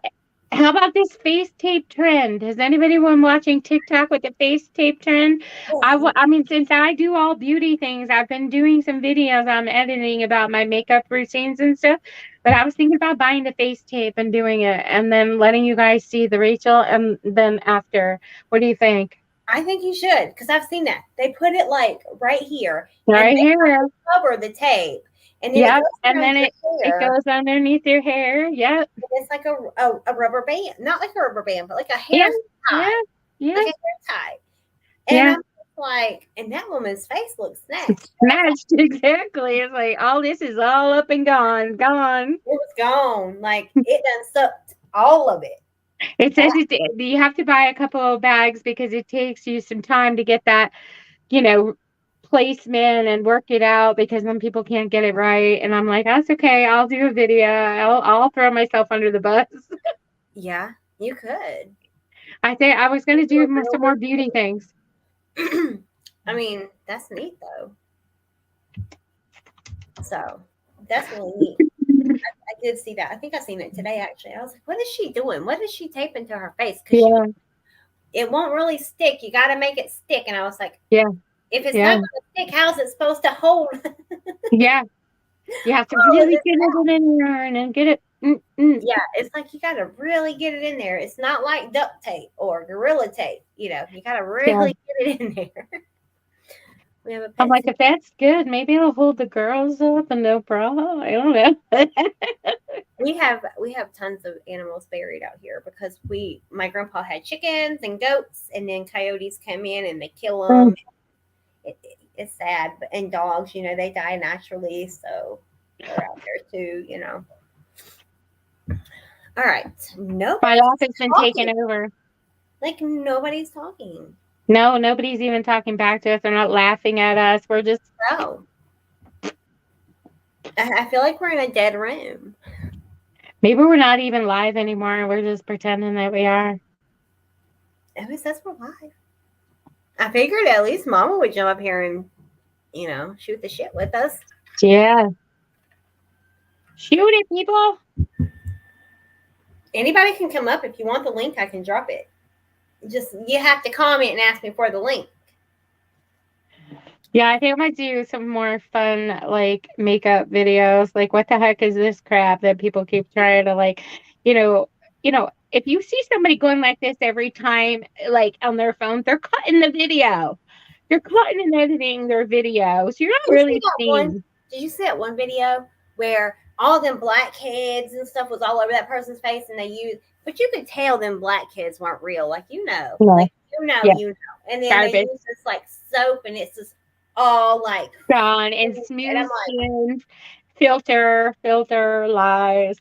How about this face tape trend? Has anybody been watching TikTok with the face tape trend? Oh, I mean, since I do all beauty things, I've been doing some videos I'm editing about my makeup routines and stuff. But I was thinking about buying the face tape and doing it and then letting you guys see the Rachel and then after. What do you think? I think you should because I've seen that. They put it like right here and Right they here. cover the tape and then it Yep. goes And around then your it hair. goes underneath your hair. Yep. And it's like a rubber band, not like a rubber band, but like a Yeah. hair tie, Yeah. like Yeah. a hair tie. And Yeah. I'm just like, and that woman's face looks snatched. It's snatched. Exactly. It's like all this is all up and gone. Gone. It was gone. Like it done sucked all of it. It says you have to buy a couple of bags because it takes you some time to get that, you know, placement and work it out because then people can't get it right. And I'm like, that's okay. I'll do a video. I'll throw myself under the bus. Yeah, you could. I think I was going to You do were some more beauty things. I mean, that's neat though. So that's really neat. I did see that. I think I seen it today actually. I was like, what is she doing? What is she taping to her face? Because Yeah. it won't really stick. You got to make it stick. And I was like, Yeah. if it's Yeah. not going to stick, how's it supposed to hold? Yeah. You have to all of really this get it in there and then get it. Yeah, it's like you got to really get it in there. It's not like duct tape or gorilla tape. You know, you got to Yeah. really get it in there. We have a I'm pet. like, if that's good, maybe I'll hold the girls up and no bra. I don't know. We have tons of animals buried out here because my grandpa had chickens and goats, and then coyotes come in and they kill them. It's sad, and dogs, they die naturally, so they're out there too. All right, My nobody's life has been taken talking. over. Like nobody's talking. No, nobody's even talking back to us. They're not laughing at us. We're just. No, I feel like we're in a dead room. Maybe we're not even live anymore. We're just pretending that we are. Who says we're live? I figured at least Mama would jump up here and, shoot the shit with us. Yeah. Shoot it, people. Anybody can come up. If you want the link, I can drop it. Just, you have to comment and ask me for the link. Yeah, I think I might do some more fun, like, makeup videos. Like, what the heck is this crap that people keep trying to, like, if you see somebody going like this every time, like, on their phone, they're cutting the video. They're cutting and editing their videos. You're not really seeing. Did you see that one video where all them blackheads and stuff was all over that person's face, and but you could tell them blackheads weren't real. Like, Yeah. like, Yeah. and then Garbage. they use this like soap, and it's just all like Gone and smooth skin, filter, lies.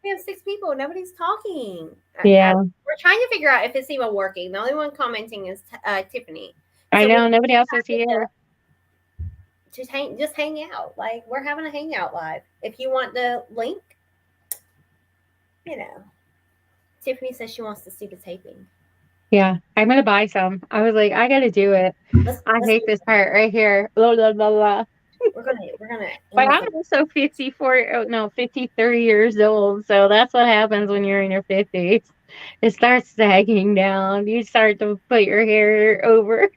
we have 6 people. Nobody's talking. Yeah. We're trying to figure out if it's even working. The only one commenting is Tiffany. I know nobody else is here. Just hang out. Like, we're having a hangout live. If you want the link, Tiffany says she wants to see the taping. Yeah, I'm gonna buy some. I was like, I gotta do it. I hate this part right here. Blah, blah, blah, blah. We're gonna. But I'm also 53 years old, so that's what happens when you're in your 50s. It starts sagging down. You start to put your hair over.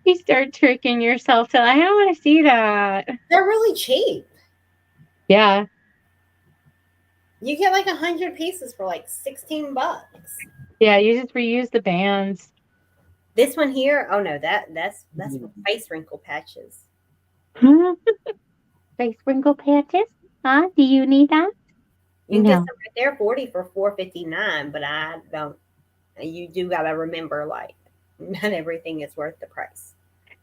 You start tricking yourself to, I don't want to see that. They're really cheap. Yeah. You get like 100 pieces for like $16. Yeah, you just reuse the bands. This one here, oh no, that's face wrinkle patches. Face wrinkle patches? Huh? Do you need that? You can get some right there, 40 for $4.59, but I don't. You do gotta remember, like, not everything is worth the price.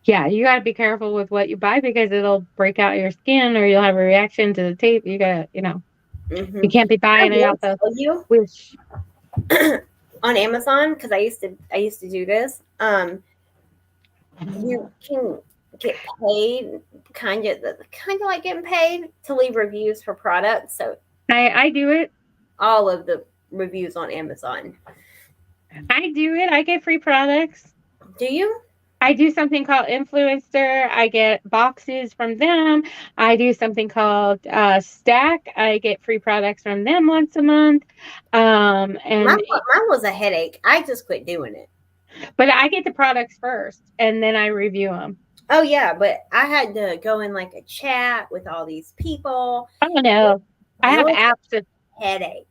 Yeah, you gotta be careful with what you buy because it'll break out your skin or you'll have a reaction to the tape. You gotta, you can't be buying it out the wish. On Amazon, because I used to do this. You can get paid, kind of like getting paid to leave reviews for products. So I do it. All of the reviews on Amazon. I do it. I get free products. Do you? I do something called Influencer. I get boxes from them. I do something called Stack. I get free products from them once a month. And Mine was a headache. I just quit doing it. but I get the products first, and then I review them. Oh yeah, but I had to go in like a chat with all these people. Oh no, I have apps. Headache.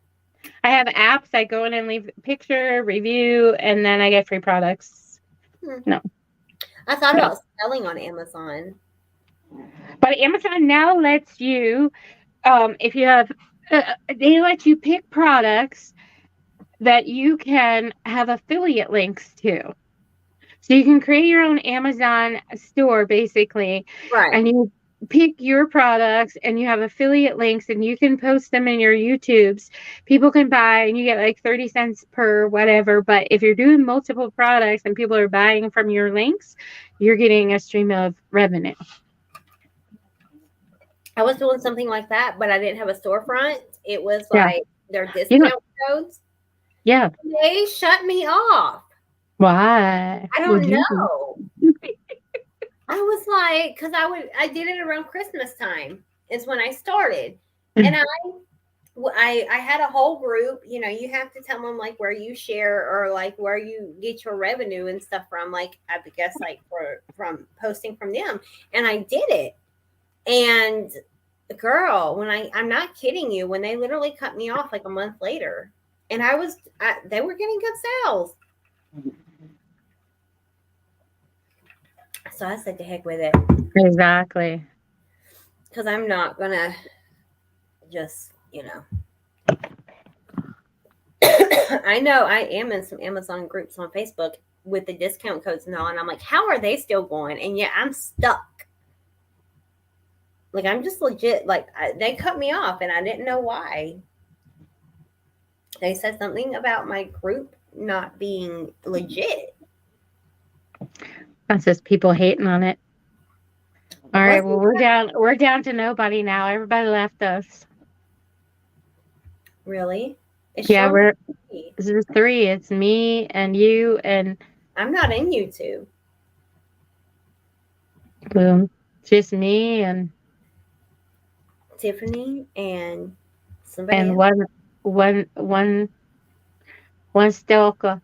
I have apps. I go in and leave a picture, review, and then I get free products. No. I thought about selling on Amazon. But Amazon now lets you, if you have, they let you pick products that you can have affiliate links to. So you can create your own Amazon store, basically. Right. And you pick your products and you have affiliate links and you can post them in your YouTubes. People can buy and you get like 30 cents per whatever. But if you're doing multiple products and people are buying from your links, you're getting a stream of revenue. I was doing something like that, but I didn't have a storefront. It was like their discount codes. Yeah. They shut me off. Why? I don't know. I was like, because I did it around Christmas time is when I started. And I had a whole group, you know, you have to tell them like where you share or like where you get your revenue and stuff from, like, I guess like from posting from them. And I did it. And girl, when I'm not kidding you, when they literally cut me off like a month later and they were getting good sales. So I said to heck with it. Exactly. Because I'm not going to just, you know. I know I am in some Amazon groups on Facebook with the discount codes and all. And I'm like, how are they still going? And yet I'm stuck. Like, I'm just legit. Like, they cut me off and I didn't know why. They said something about my group not being legit. That's just people hating on it. All right, well, we're down to nobody now. Everybody left us. Really? This is 3. It's me and you and I'm not in YouTube. Boom. Just me and Tiffany and somebody and else. one stalker.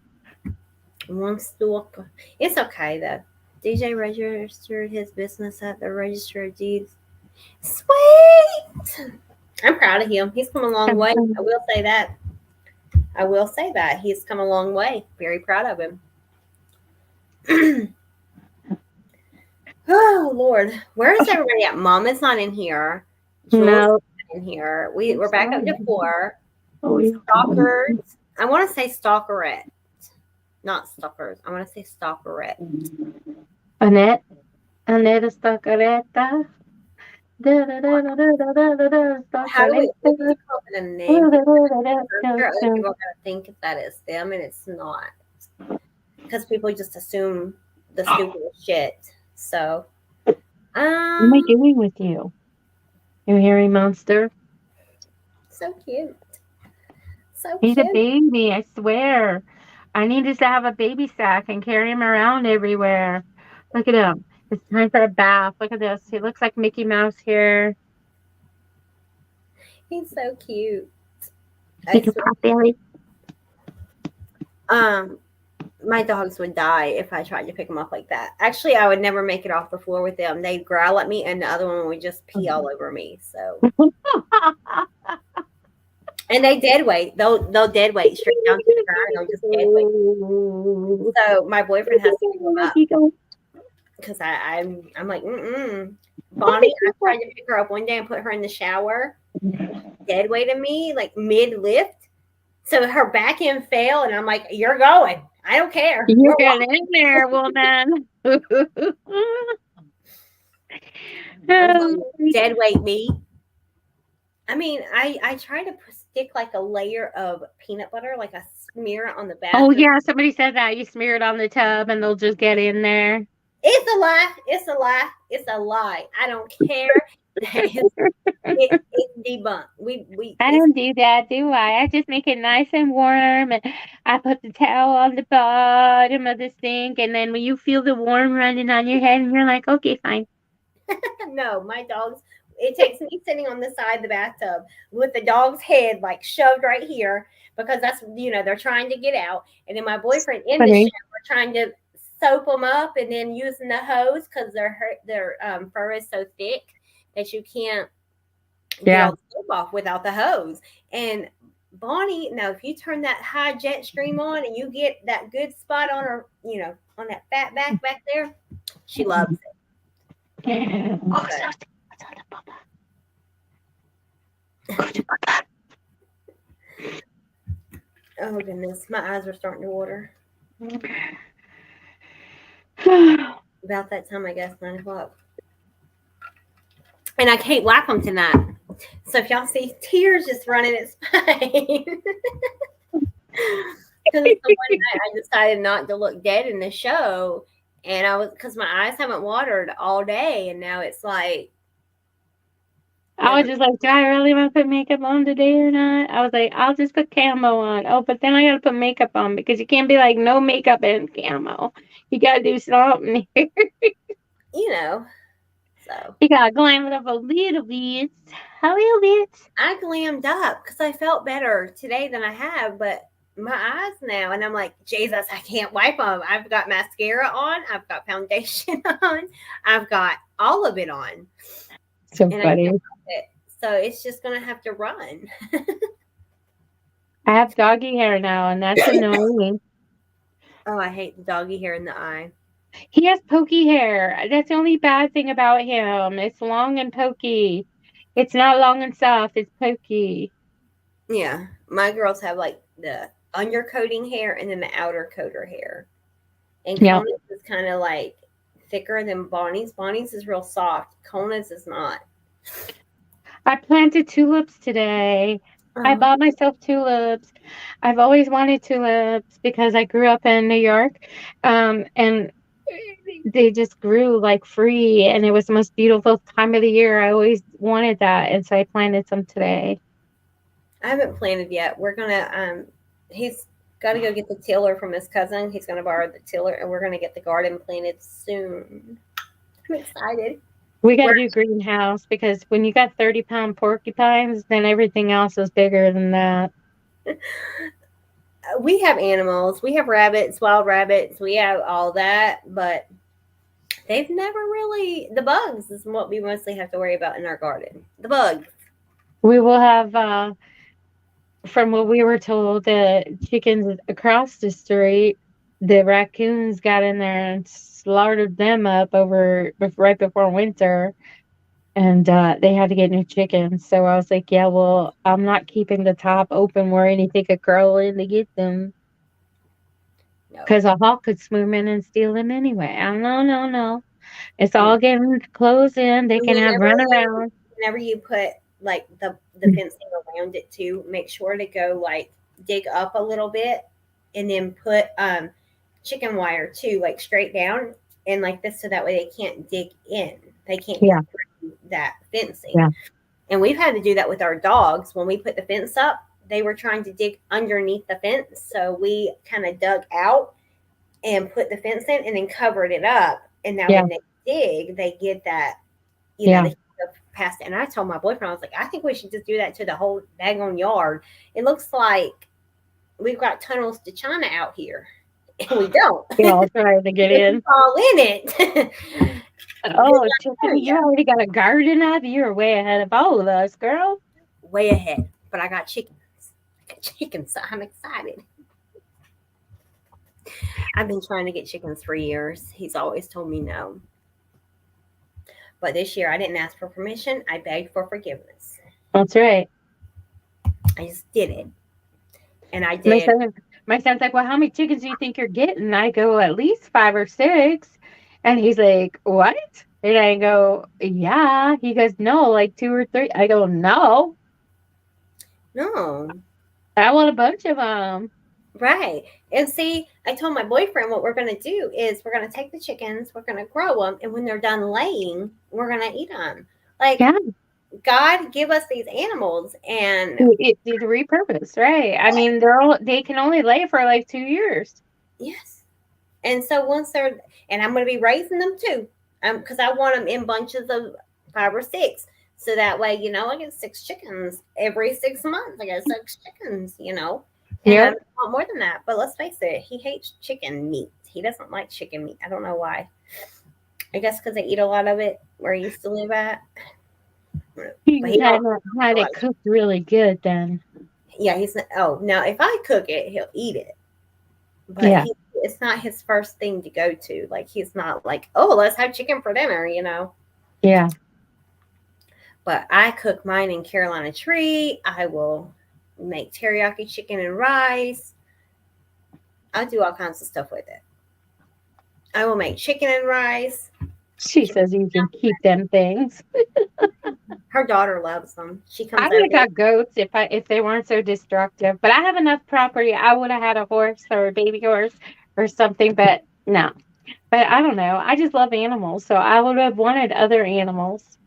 One stalker. It's okay though. DJ registered his business at the Register of Deeds. Sweet. I'm proud of him. He's come a long way. I will say that. He's come a long way. Very proud of him. Oh Lord. Where is everybody at? Mom is not in here. Jules No. in here. We're back up to 4. Oh, Stalkers. I want to say stalkerette. Not stalkers. I want to say stalkerette. Annette is stalkeretta. How do we come up with a name? People gotta think if that is them, and it's not. Because people just assume the stupidest shit. So, what am I doing with you? You hairy monster. So cute. So He's cute. a baby, I swear. I need to have a baby sack and carry him around everywhere. Look at him. It's time for a bath. Look at this. He looks like Mickey Mouse here. He's so cute. My dogs would die if I tried to pick them up like that. Actually, I would never make it off the floor with them. They'd growl at me, and the other one would just pee all over me. So, and they dead weight. They'll dead weight straight down to the ground. They'll just dead weight. So my boyfriend has to pick them up because I'm like, Bonnie, I tried to pick her up one day and put her in the shower. Dead weighted me like mid lift. So her back end fell, and I'm like, "You're going. I don't care. You're getting in there, woman." Dead weight me. I mean, I try to stick like a layer of peanut butter, like I smear it on the back. Oh yeah, somebody said that you smear it on the tub, and they'll just get in there. It's a lie. It's a lie. It's a lie. I don't care. It's debunked. We I it's don't do that, do I? I just make it nice and warm, and I put the towel on the bottom of the sink, and then when you feel the warm running on your head, and you're like, okay, fine. no, my dogs. It takes me sitting on the side of the bathtub with the dog's head like shoved right here because that's they're trying to get out, and then my boyfriend in the Funny. shower trying to soap them up, and then using the hose because their fur is so thick that you can't get Yeah. all the soap off without the hose. And Bonnie, now if you turn that high jet stream on and you get that good spot on her, on that fat back there, she loves it. Oh, But oh goodness, my eyes are starting to water. About that time, I guess 9 o'clock. And I can't wipe them tonight. So if y'all see tears just running, it's fine. Because it's the one night I decided not to look dead in the show, and because my eyes haven't watered all day, and now it's like I was just like, do I really want to put makeup on today or not? I was like, I'll just put camo on. Oh, but then I gotta put makeup on because you can't be like no makeup and camo. You gotta do something here. you know. So You gotta glam it up a little bit. A little bit. I glammed up because I felt better today than I have, but my eyes now, and I'm like, Jesus, I can't wipe them. I've got mascara on, I've got foundation on, I've got all of it on, So and I funny. can't wipe it. So it's just gonna have to run. I have doggy hair now, and that's annoying. Oh, I hate the doggy hair in the eye. He has pokey hair. That's the only bad thing about him. It's long and pokey. It's not long and soft. It's pokey. Yeah, my girls have like the undercoating hair and then the outer coater hair. And Yeah. Kona's is kind of like thicker than Bonnie's. Bonnie's is real soft. Kona's is not. I planted tulips today. I Oh, bought myself tulips. I've always wanted tulips because I grew up in New York. And they just grew like free, and it was the most beautiful time of the year. I always wanted that, and so I planted some today. I haven't planted yet. We're gonna he's got to go get the tiller from his cousin. He's gonna borrow the tiller, and we're gonna get the garden planted soon. I'm excited. We got to We're do greenhouse because when you got 30-pound porcupines, then everything else is bigger than that. we have animals. We have rabbits, wild rabbits. We have all that, but they've never really the bugs is what we mostly have to worry about in our garden. The bugs. We will have, from what we were told, the chickens across the street, the raccoons got in there and slaughtered them up right before winter. And they had to get new chickens. So I was like, yeah, well, I'm not keeping the top open where anything could crawl in to get them. No. Because a hawk could swim in and steal them anyway. No. It's No. all getting closed in. They can have run around. Whenever you put like the fencing around it too, make sure to go like dig up a little bit and then put chicken wire too, like straight down and like this so that way they can't dig in. They can't Yeah. get through that fencing. Yeah. And we've had to do that with our dogs. When we put the fence up, they were trying to dig underneath the fence. So we kind of dug out and put the fence in and then covered it up. And now Yeah. when they dig, they get that, Yeah. they go past it. And I told my boyfriend, I was like, I think we should just do that to the whole daggone yard. It looks like we've got tunnels to China out here. And we don't. They all trying to get in. All in it. Oh, Tiffany, you already got a garden up? You're way ahead of all of us, girl. Way ahead. But I got chickens. So I'm excited. I've been trying to get chickens for years. He's always told me no. But this year I didn't ask for permission. I begged for forgiveness. That's right. I just did it. And I did. My son's like, well, how many chickens do you think you're getting? I go, at least 5 or 6. And he's like, what? And I go, yeah. He goes, no, like 2 or 3. I go, no. No. I want a bunch of them. Right. And see, I told my boyfriend what we're going to do is we're going to take the chickens, we're going to grow them, and when they're done laying, we're going to eat them. Like, Yeah, God give us these animals, and it's repurposed, right? I mean, they can only lay for like 2 years. yes. And so once they're, and I'm going to be raising them too, because I want them in bunches of 5 or 6. So that way, I get 6 chickens every 6 months. I get 6 chickens. And I Yep. don't want more than that. But let's face it, he hates chicken meat. He doesn't like chicken meat. I don't know why. I guess because they eat a lot of it where he used to live at. But He he don't had it like. cooked really good then. Yeah, he's not. Oh, now if I cook it, he'll eat it. But Yeah. it's not his first thing to go to. Like he's not like, oh, let's have chicken for dinner. Yeah. But I cook mine in Carolina Tree. I will make teriyaki chicken and rice. I do all kinds of stuff with it. I will make chicken and rice. She says you can keep them things. Her daughter loves them. She I comes would have over. got goats if they weren't so destructive. But I have enough property. I would have had a horse or a baby horse or something, but no. But I don't know. I just love animals, so I would have wanted other animals.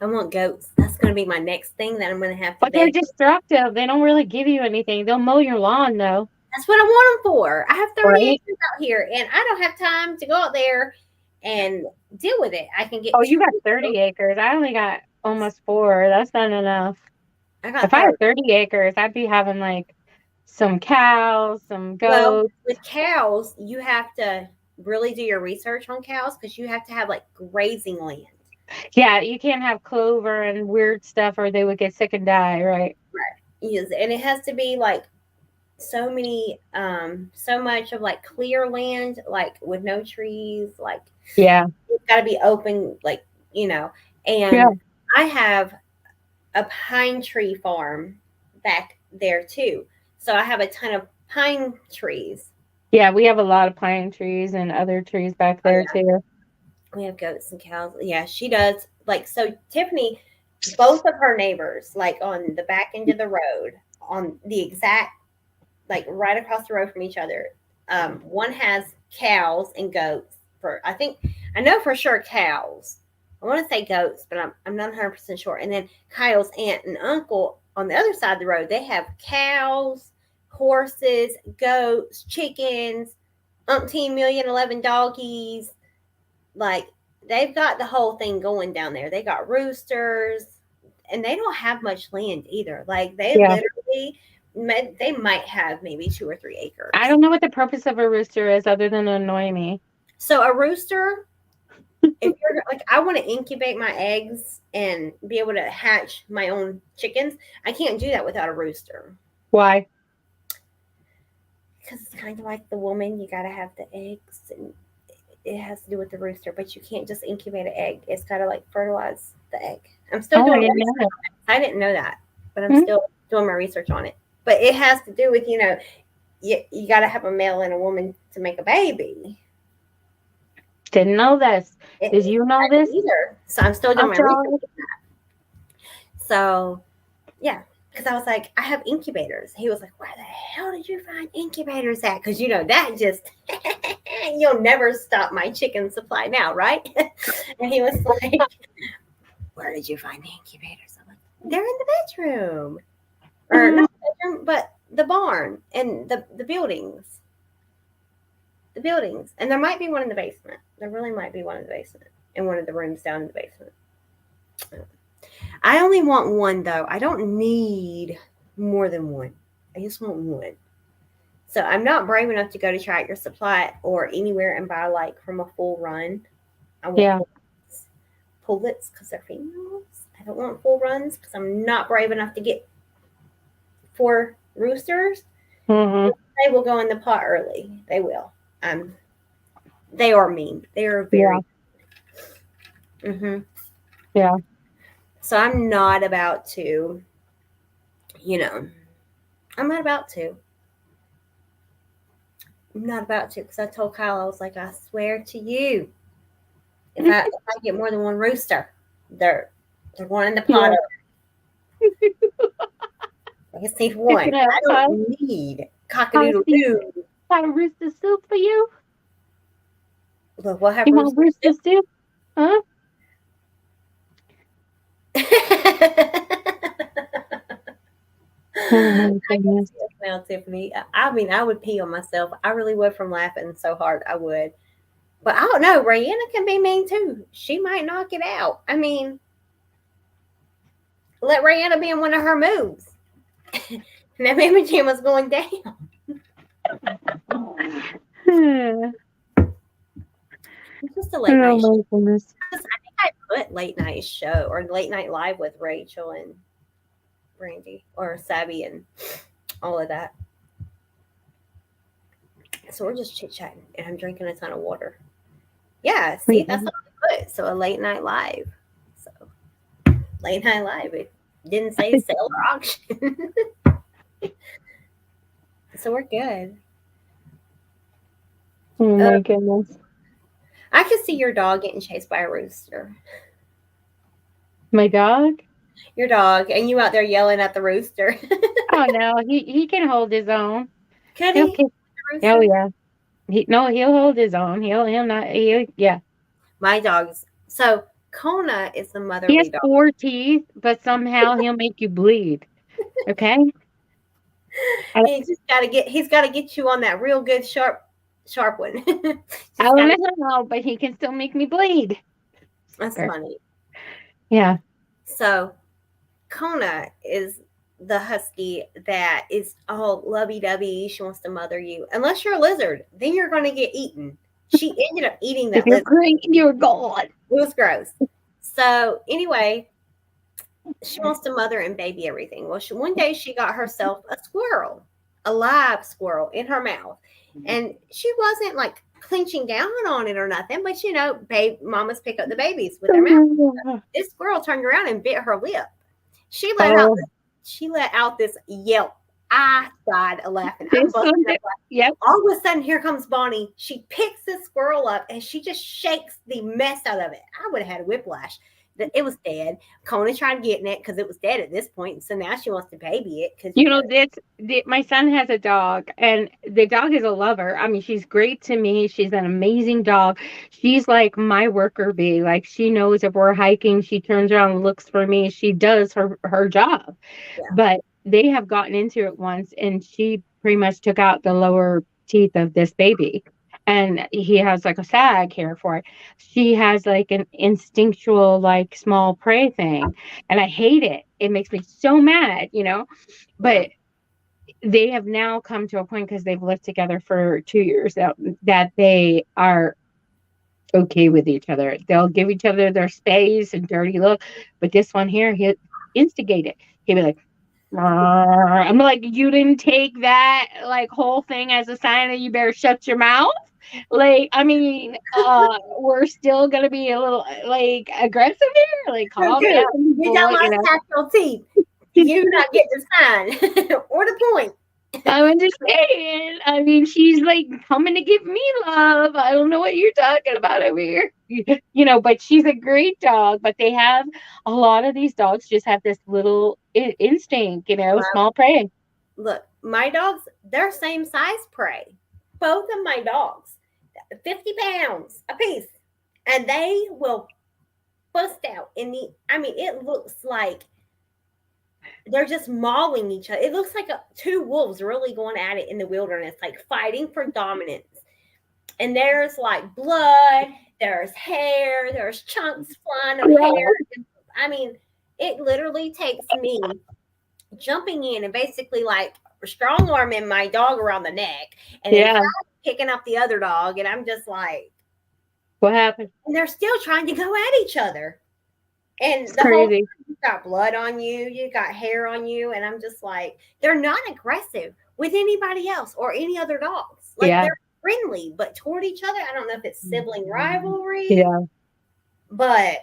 I want goats. That's going to be my next thing that I'm going to have to But they're beg. destructive. They don't really give you anything. They'll mow your lawn though. That's what I want them for. I have 30 Right? acres out here, and I don't have time to go out there and deal with it. I can get Oh, you 2 got goats. 30 acres. I only got almost 4. That's not enough. I got If I had 30. 30 acres, I'd be having like some cows, some Well, goats. with cows, you have to really do your research on cows because you have to have like grazing land. Yeah, you can't have clover and weird stuff or they would get sick and die, right? Right. Yes, and it has to be like so much of like clear land, like with no trees, like Yeah. it's got to be open, like, you know. Yeah. And I have a pine tree farm back there too. So I have a ton of pine trees. Yeah, we have a lot of pine trees and other trees back Oh, there yeah. too. We have goats and cows. Yeah, she does. Like, so Tiffany, both of her neighbors, like on the back end of the road, on the exact, like right across the road from each other, one has cows and goats. I know for sure cows. I want to say goats, but I'm not 100% sure. And then Kyle's aunt and uncle on the other side of the road, they have cows, horses, goats, chickens, umpteen million 11 doggies. Like they've got the whole thing going down there. They got roosters, and they don't have much land either. Like they Yeah. literally, they might have maybe 2 or 3 acres. I don't know what the purpose of a rooster is other than to annoy me. So a rooster, if you're like, I want to incubate my eggs and be able to hatch my own chickens. I can't do that without a rooster Why? because it's kind of like the woman. You got to have the eggs, and it has to do with the rooster. But you can't just incubate an egg. It's got to like fertilize the egg. I'm still Oh, I doing didn't research. know I didn't know that, but I'm Hmm. still doing my research on it. But it has to do with, you got to have a male and a woman to make a baby. Didn't know this. Did you know I this? didn't either. So I'm still doing my After all, research. So, yeah, because I was like, I have incubators. He was like, where the hell did you find incubators at? Because, that just, you'll never stop my chicken supply now, right? And he was like, where did you find the incubators? I'm like, they're in the bedroom. Or not the bedroom, but the barn and the buildings. The buildings. And there might be one in the basement. There really might be one in the basement. In one of the rooms down in the basement. I only want one though. I don't need more than one. I just want one. So I'm not brave enough to go to Tractor Supply or anywhere and buy like from a full run. I want pullets because they're females. I don't want full runs because I'm not brave enough to get 4 roosters. Mm-hmm. They will go in the pot early. They will. They are mean. They are very. Yeah. So I'm not about to. I'm not about to. I'm not about to because I told Kyle, I was like, I swear to you, if I get more than one rooster, they're going in the pot. Yeah. just need one. Picking up I don't need cock-a-doodle doo. Got a rooster soup for you? Look, we'll have You want rooster soup? Huh? Oh my goodness. Now, Tiffany. I mean, I would pee on myself. I really would from laughing so hard. I would. But I don't know. Rayanna can be mean too. She might knock it out. I mean, let Rayanna be in one of her moves. And that Mama Jam was going down. It's just a late night show. My goodness. I think I put late night show or late night live with Rachel and Brandy or Sabby and all of that. So we're just chit chatting and I'm drinking a ton of water. Yeah, see, that's what I put. So a late night live. So late night live. It didn't say sale or auction. So we're good. Oh my goodness. I could see your dog getting chased by a rooster. My dog? Your dog, and you out there yelling at the rooster. Oh no, he can hold his own. Could he? Oh yeah. He'll hold his own. Yeah. My dog's so Kona is the motherly He has dog. 4 teeth, but somehow he'll make you bleed. Okay. He's got to get you on that real good sharp one. I don't know, but he can still make me bleed. That's funny. Yeah. So Kona is the husky that is all lovey-dovey. She wants to mother you. Unless you're a lizard, then you're going to get eaten. She ended up eating that lizard. You're gone. It was gross. So anyway, she wants to mother and baby everything. Well, one day she got herself a squirrel, a live squirrel in her mouth. And she wasn't like clenching down on it or nothing, but mamas pick up the babies with their mouth. This squirrel turned around and bit her lip. She let out this yelp. I died of laughing. Yep. All of a sudden, here comes Bonnie. She picks this squirrel up and she just shakes the mess out of it. I would have had a whiplash. It was dead. Kona tried getting it because it was dead at this point. So now she wants to baby it. Because my son has a dog, and the dog is a lover. I mean, she's great to me. She's an amazing dog. She's like my worker bee. Like, she knows if we're hiking, she turns around and looks for me. She does her job. Yeah. But they have gotten into it once, and she pretty much took out the lower teeth of this baby. And he has like a sag here for it. She has like an instinctual, like small prey thing. And I hate it. It makes me so mad, but they have now come to a point because they've lived together for 2 years that they are okay with each other. They'll give each other their space and dirty look. But this one here, he'll instigate it. He'll be like, I'm like, you didn't take that like whole thing as a sign that you better shut your mouth. Like, I mean, we're still gonna be a little like aggressive here. Like, calm down. You don't want to tactile teeth. You not get the sign or the point. I'm understanding. I mean, she's like coming to give me love. I don't know what you're talking about over here. But she's a great dog. But they have a lot of these dogs just have this little instinct, small prey. Look, my dogs, they're same size prey. Both of my dogs, 50 pounds a piece. And they will bust out it looks like they're just mauling each other. It looks like 2 wolves really going at it in the wilderness, like fighting for dominance. And there's like blood, there's hair, there's chunks flying of hair. I mean, it literally takes me jumping in and basically like strong arming my dog around the neck and then picking up the other dog. And I'm just like, what happened? And they're still trying to go at each other. And it's crazy. You got blood on you, you got hair on you, and I'm just like, they're not aggressive with anybody else or any other dogs. Like they're friendly, but toward each other, I don't know if it's sibling rivalry. Yeah. But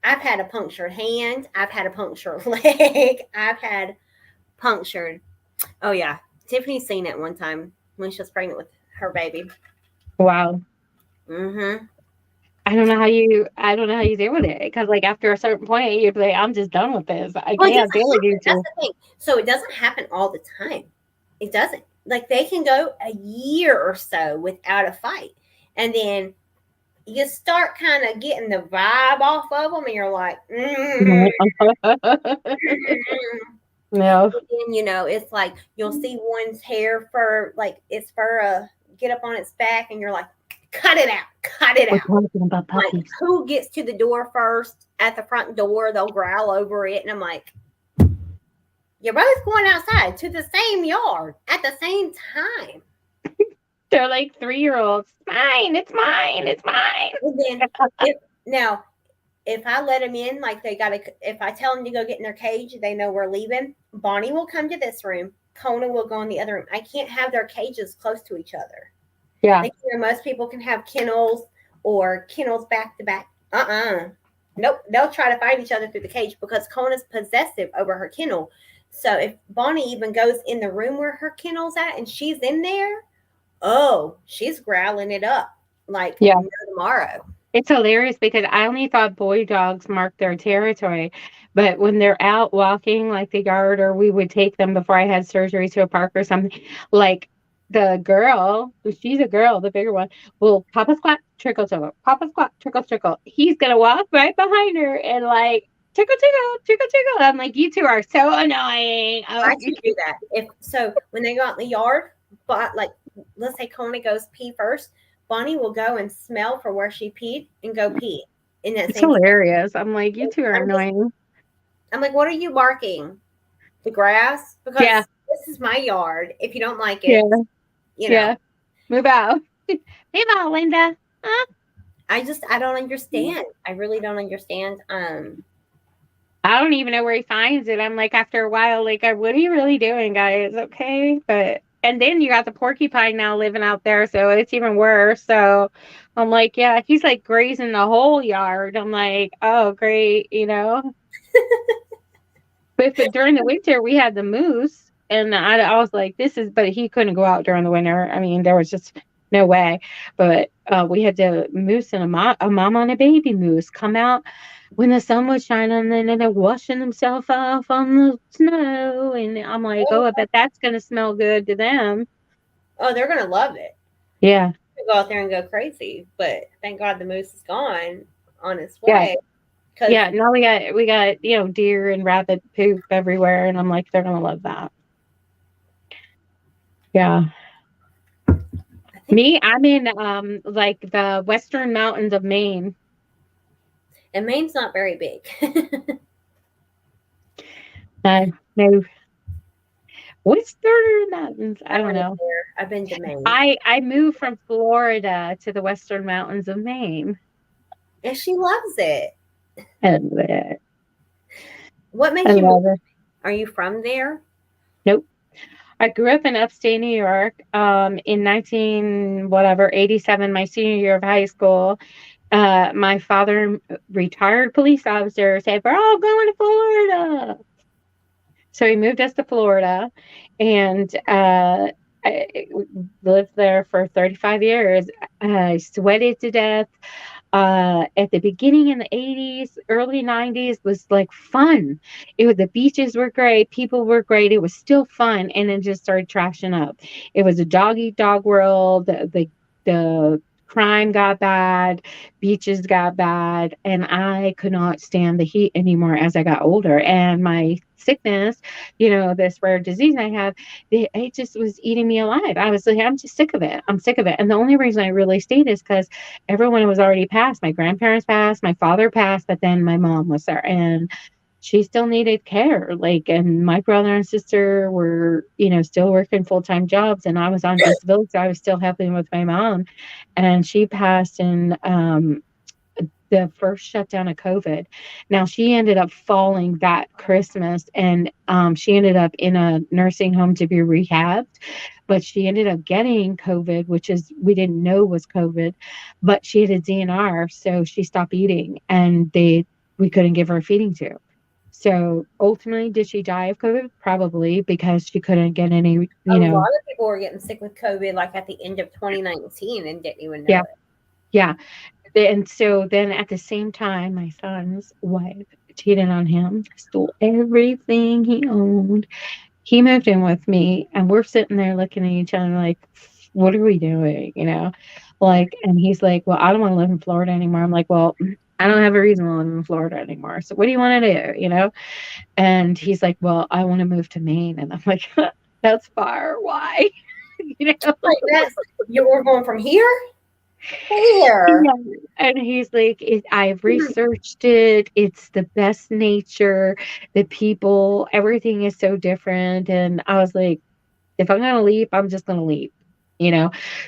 I've had a punctured hand, I've had a punctured leg, I've had punctured. Oh yeah, Tiffany's seen it one time when she was pregnant with her baby. Wow. Mm-hmm. I don't know how you deal with it, because like after a certain point you'd be like, I'm just done with this. I Well, it can't doesn't deal with happen. you That's two. the thing. So it doesn't happen all the time. It doesn't. Like they can go a year or so without a fight, and then you start kind of getting the vibe off of them, and you're like, No. and it's like you'll see one's hair fur, like its fur, get up on its back, and you're like, cut it out, cut it We're out. talking about Like, puppies. who gets to the door first? At the front door, they'll growl over it, and I'm like, you're both going outside to the same yard at the same time. They're like 3-year-olds. Mine, it's mine, it's mine. And then if I let them in, like if I tell them to go get in their cage, they know we're leaving. Bonnie will come to this room. Kona will go in the other room. I can't have their cages close to each other. Yeah. Like, most people can have kennels or kennels back to back. Nope. They'll try to fight each other through the cage because Kona's possessive over her kennel. So if Bonnie even goes in the room where her kennel's at and she's in there, she's growling it up like no tomorrow. It's hilarious because I only thought boy dogs marked their territory, but when they're out walking like the yard, or we would take them before I had surgery to a park or something, like the girl, she's a girl, the bigger one, will papa squat, trickle trickle, papa squat, trickle trickle. He's gonna walk right behind her and like tickle tickle, tickle tickle. I'm like, you two are so annoying. I can do that. When they go out in the yard, but like let's say Kona goes pee first, Bonnie will go and smell for where she peed and go pee in that It's same spot. hilarious. I'm like, you two are annoying. I'm like, what are you barking? The grass? Because Yeah. this is my yard. If you don't like it, Move out. Move out, Linda. Huh? I don't understand. I really don't understand. I don't even know where he finds it. I'm like, after a while, like, what are you really doing, guys? Okay. And then you got the porcupine now living out there, so it's even worse. So I'm like, yeah, he's like grazing the whole yard. I'm like, oh, great, But during the winter, we had the moose, and I was like, but he couldn't go out during the winter. I mean, there was just no way. But we had the moose and a mama and a baby moose come out when the sun was shining, and then they're washing themselves off on the snow. And I'm like, I bet that's going to smell good to them. Oh, they're going to love it. Yeah. Go out there and go crazy. But thank God the moose is gone on its way. Yeah, now we got deer and rabbit poop everywhere, and I'm like, they're gonna love that. Yeah. I'm in like the western mountains of Maine. And Maine's not very big. No. Western mountains. I don't know. I've been to Maine. I moved from Florida to the western mountains of Maine. And she loves it. I love it. What makes you move? Are you from there? Nope. I grew up in upstate New York in 1987, my senior year of high school. My father, retired police officer, said, we're all going to Florida. So he moved us to Florida, and I lived there for 35 years. I sweated to death. At the beginning in the 80s, early 90s was like fun. The beaches were great. People were great. It was still fun. And then just started trashing up. It was a dog eat dog world. The crime got bad. Beaches got bad. And I could not stand the heat anymore as I got older. And my sickness, this rare disease I have, it just was eating me alive. I was like, I'm just sick of it. I'm sick of it. And the only reason I really stayed is because everyone was already passed. My grandparents passed, my father passed, but then my mom was there, and she still needed care. And my brother and sister were, still working full-time jobs, and I was on disability, so I was still helping with my mom. And she passed in the first shutdown of COVID. Now, she ended up falling that Christmas, and she ended up in a nursing home to be rehabbed, but she ended up getting COVID, which we didn't know was COVID, but she had a DNR, so she stopped eating, and we couldn't give her a feeding tube. So ultimately, did she die of COVID? Probably, because she couldn't get any, A lot of people were getting sick with COVID like at the end of 2019 and didn't even know it. Yeah. And so then at the same time, my son's wife cheated on him, stole everything he owned. He moved in with me, and we're sitting there looking at each other like, what are we doing? Like, and he's like, well, I don't want to live in Florida anymore. I'm like, well, I don't have a reason to live in Florida anymore. So what do you want to do? And he's like, well, I want to move to Maine. And I'm like, that's far. Why? you know? Like we're going from here to here. Yeah. And he's like, I've researched it. It's the best nature, the people, everything is so different. And I was like, if I'm going to leap, I'm just going to leap.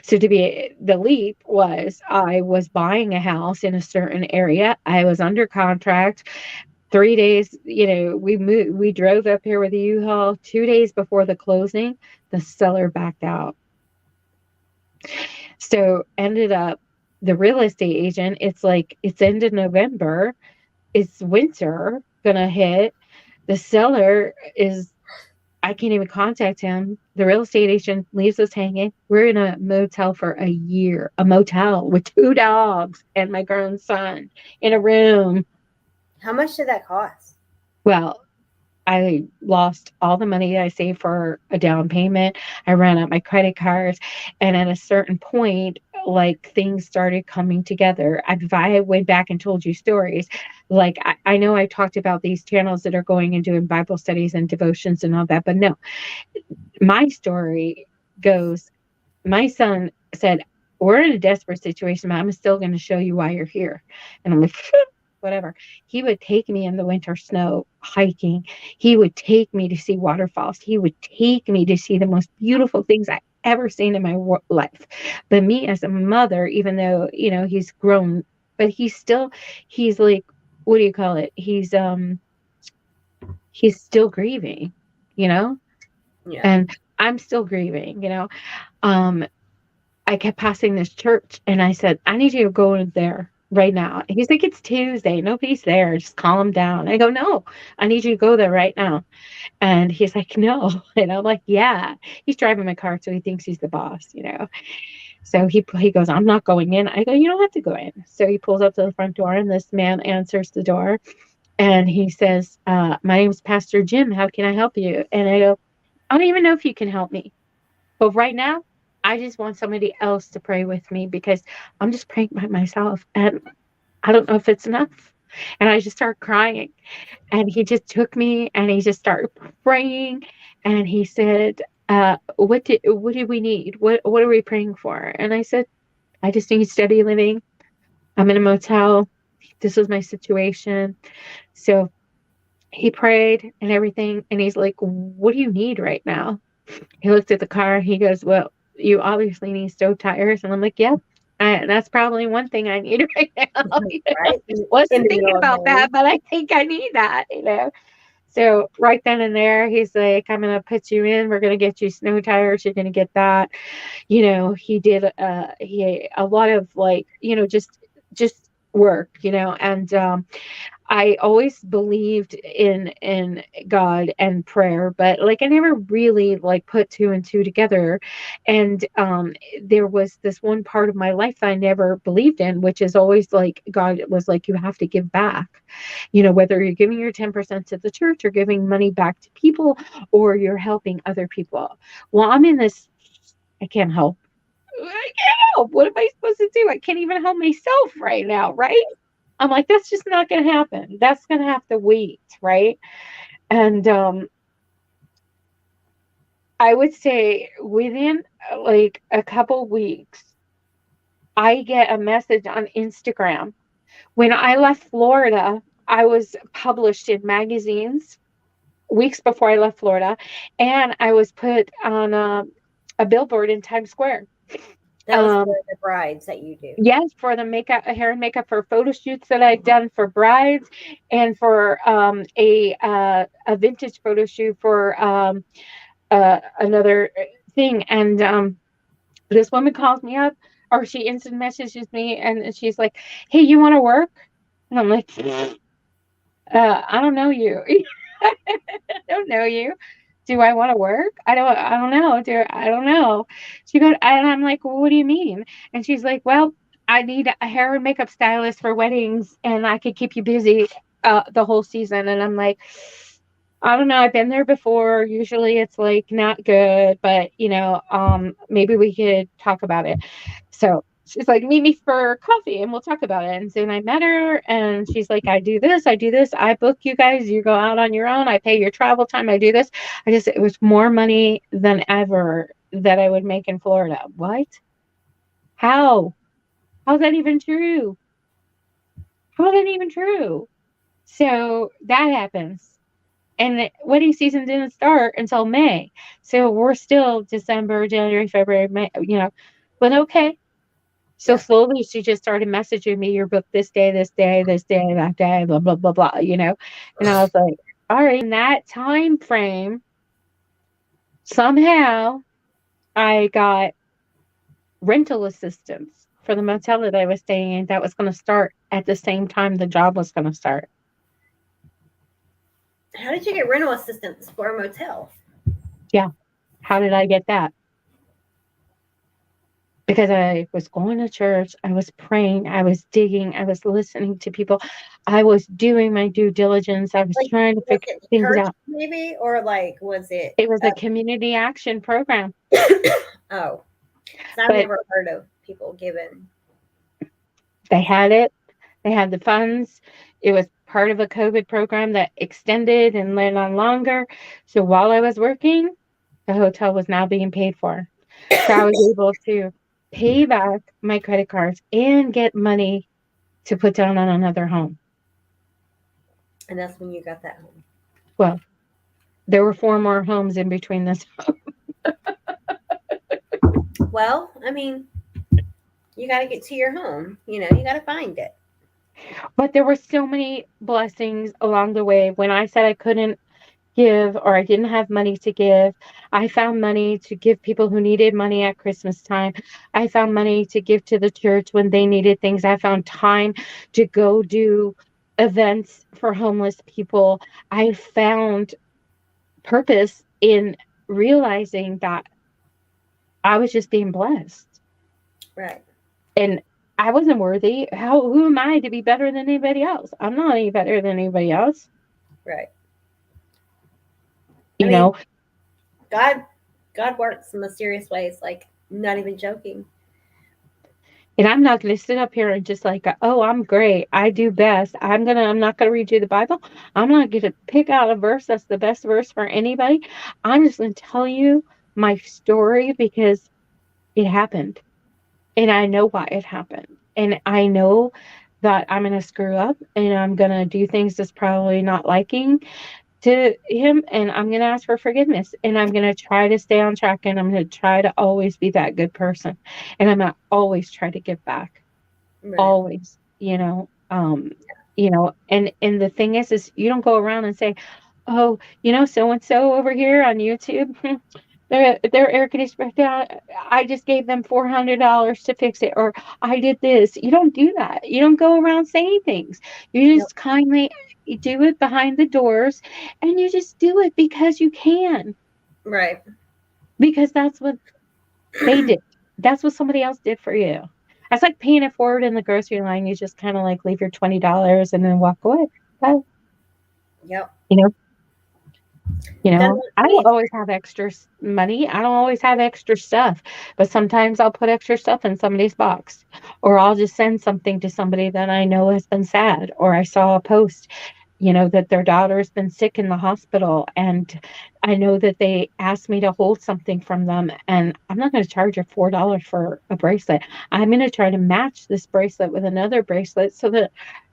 So the leap was I was buying a house in a certain area. I was under contract 3 days. We drove up here with a U-Haul 2 days before the closing. The seller backed out. So ended up the real estate agent, it's like it's end of November, it's winter gonna hit. The seller is I can't even contact him. The real estate agent leaves us hanging. We're in a motel for a year, a motel with 2 dogs and my grown son in a room. How much did that cost? Well, I lost all the money I saved for a down payment. I ran out my credit cards. And at a certain point, like things started coming together. If I went back and told you stories, like I know I talked about these channels that are going and doing Bible studies and devotions and all that, but no, my story goes, my son said, we're in a desperate situation, but I'm still going to show you why you're here. And I'm like, whatever. He would take me in the winter snow hiking. He would take me to see waterfalls. He would take me to see the most beautiful things I ever seen in my life. But me as a mother, even though, he's grown, but he's like, what do you call it? He's still grieving, Yeah. and I'm still grieving. I kept passing this church and I said, I need you to go in there right now. And he's like, it's Tuesday. Nobody's there. Just calm down. I go, no, I need you to go there right now. And he's like, no. And I'm like, yeah. He's driving my car, so he thinks he's the boss. So he goes, I'm not going in. I go, you don't have to go in. So he pulls up to the front door and this man answers the door. And he says, my name's Pastor Jim. How can I help you? And I go, I don't even know if you can help me. But right now, I just want somebody else to pray with me because I'm just praying by myself and I don't know if it's enough. And I just started crying. And he just took me and he just started praying. And he said, what do we need? What are we praying for? And I said, I just need steady living. I'm in a motel. This was my situation. So he prayed and everything. And he's like, what do you need right now? He looked at the car. He goes, well, you obviously need stove tires. And I'm like, yep. That's probably one thing I need right now. Right? Wasn't thinking about that, but I think I need that. So right then and there, he's like, I'm going to put you in. We're going to get you snow tires. You're going to get that. He did a lot of like, just work, and I always believed in God and prayer, but like I never really like put two and two together. And there was this one part of my life that I never believed in, which is always like God was like, you have to give back. Whether you're giving your 10% to the church or giving money back to people or you're helping other people. Well, I'm in this, I can't help. I can't help. What am I supposed to do? I can't even help myself right now, right? I'm like, that's just not going to happen. That's going to have to wait, right? And I would say within like a couple weeks, I get a message on Instagram. When I left Florida, I was published in magazines weeks before I left Florida, and I was put on a billboard in Times Square. That was for the brides that you do. Yes, for the makeup, hair and makeup for photo shoots that I've done for brides, and for a vintage photo shoot for another thing. And this woman calls me up, or she instant messages me, and she's like, "Hey, you want to work?" And I'm like, "I don't know you. I don't know you. Do I want to work? I don't know. I don't know." She goes, and I'm like, well, "What do you mean?" And she's like, "Well, I need a hair and makeup stylist for weddings, and I could keep you busy the whole season. And I'm like, I don't know. I've been there before. Usually it's like not good, but maybe we could talk about it. So she's like, meet me for coffee and we'll talk about it. And soon I met her and she's like, I do this, I book you guys, you go out on your own, I pay your travel time, I do this. It was more money than ever that I would make in Florida. What? How? How's that even true? How's that even true? So that happens. And the wedding season didn't start until May. So we're still December, January, February, May. But okay. So Yeah. slowly she just started messaging me, you're booked this day, that day, blah, blah, blah, blah. And I was like, all right. In that time frame, somehow I got rental assistance for the motel that I was staying in that was going to start at the same time the job was going to start. How did you get rental assistance for a motel? Yeah. How did I get that? Because I was going to church, I was praying, I was digging, I was listening to people, I was doing my due diligence, I was Like, trying to was figure it things church out. maybe, or like was it? It was a community action program, Oh, so I've but never heard of people giving. they had it, they had the funds. It was part of a COVID program that extended and went on longer. So while I was working, the hotel was now being paid for. So I was able to pay back my credit cards and get money to put down on another home. And that's when you got that home. Well, there were 4 more homes in between this. Well, I mean, you got to get to your home. You got to find it. But there were so many blessings along the way. When I said I couldn't give or I didn't have money to give, I found money to give people who needed money at Christmas time. I found money to give to the church when they needed things. I found time to go do events for homeless people. I found purpose in realizing that I was just being blessed. Right. And I wasn't worthy. Who am I to be better than anybody else? I'm not any better than anybody else. Right. I You mean, know, God works in mysterious ways. Like, not even joking. and I'm not going to sit up here and just like, oh, I'm great. I do best. I'm not going to read you the Bible. I'm not going to pick out a verse that's the best verse for anybody. I'm just going to tell you my story because it happened. And I know why it happened. And I know that I'm going to screw up and I'm going to do things that's probably not liking to him, and I'm going to ask for forgiveness, and I'm going to try to stay on track, and I'm going to try to always be that good person, and I'm going to always try to give back. Right. Always, and the thing is you don't go around and say, oh, so and so over here on YouTube, their air conditioner broke down. I just gave them $400 to fix it, or I did this. You don't do that. You don't go around saying things. You Yep. just kindly do it behind the doors, and you just do it because you can, Right. because that's what they did. That's what somebody else did for you. That's like paying it forward in the grocery line. You just kind of like leave your $20 and then walk away. Bye. Yep. You know, That's I what don't always have extra money. I don't always have extra stuff, but sometimes I'll put extra stuff in somebody's box, or I'll just send something to somebody that I know has been sad, or I saw a post, that their daughter's been sick in the hospital, and I know that they asked me to hold something from them, and I'm not going to charge her $4 for a bracelet. I'm going to try to match this bracelet with another bracelet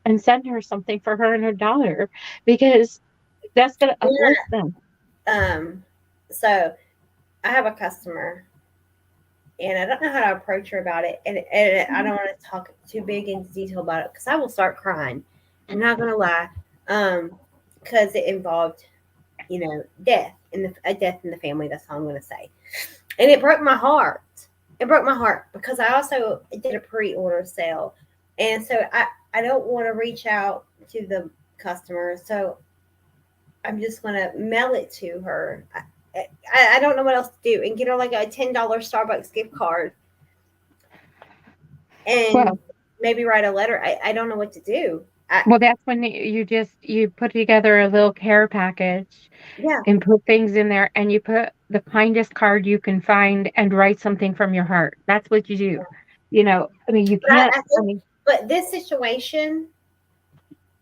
and send her something for her and her daughter, because that's going to uplift them. So I have a customer, and I don't know how to approach her about it, and I don't want to talk too big into detail about it because I will start crying. I'm not gonna lie, because it involved, death a death in the family. That's all I'm gonna say, and it broke my heart. It broke my heart because I also did a pre-order sale, and so I don't want to reach out to the customer, so I'm just gonna mail it to her. I don't know what else to do, and get her like a $10 Starbucks gift card. and Well, maybe write a letter. I don't know what to do. well, that's when you put together a little care package Yeah, and put things in there, and you put the kindest card you can find and write something from your heart. That's what you do. I mean, you but can't. I I think, mean, but this situation,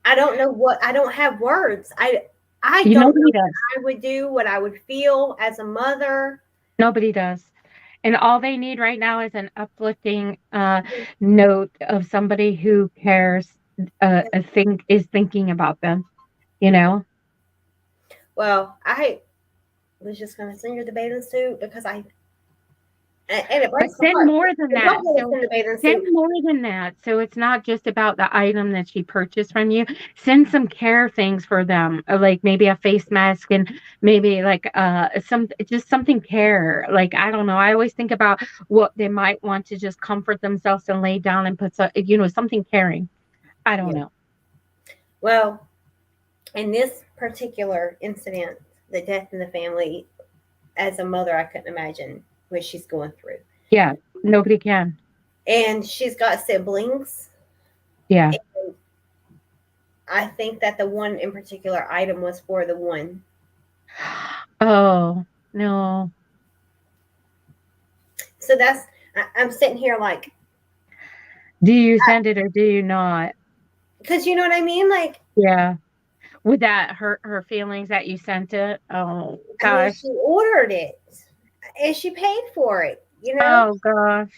I don't know what, I don't have words. I don't know nobody what does. I would do, what I would feel as a mother. Nobody does. And all they need right now is an uplifting note of somebody who cares, is thinking about them. You know. Well, I was just going to send her the bathing suit because and it But breaks my send heart. more than But that. don't let us So send the bathing send suit. more than that. So it's not just about the item that she purchased from you. Send some care things for them, like maybe a face mask and maybe like something care. Like I don't know. I always think about what they might want to just comfort themselves and lay down and put something caring. I don't Yeah. know. Well, in this particular incident, the death in the family, as a mother, I couldn't imagine what she's going through. Yeah, nobody can. And she's got siblings. Yeah. And I think that the one in particular item was for the one. Oh, no. So I'm sitting here like, Do you send it or do you not? because you know what I mean? Like, Yeah. Would that hurt her feelings that you sent it? Oh, I mean, gosh. she ordered it and she paid for it, you know? Oh, gosh.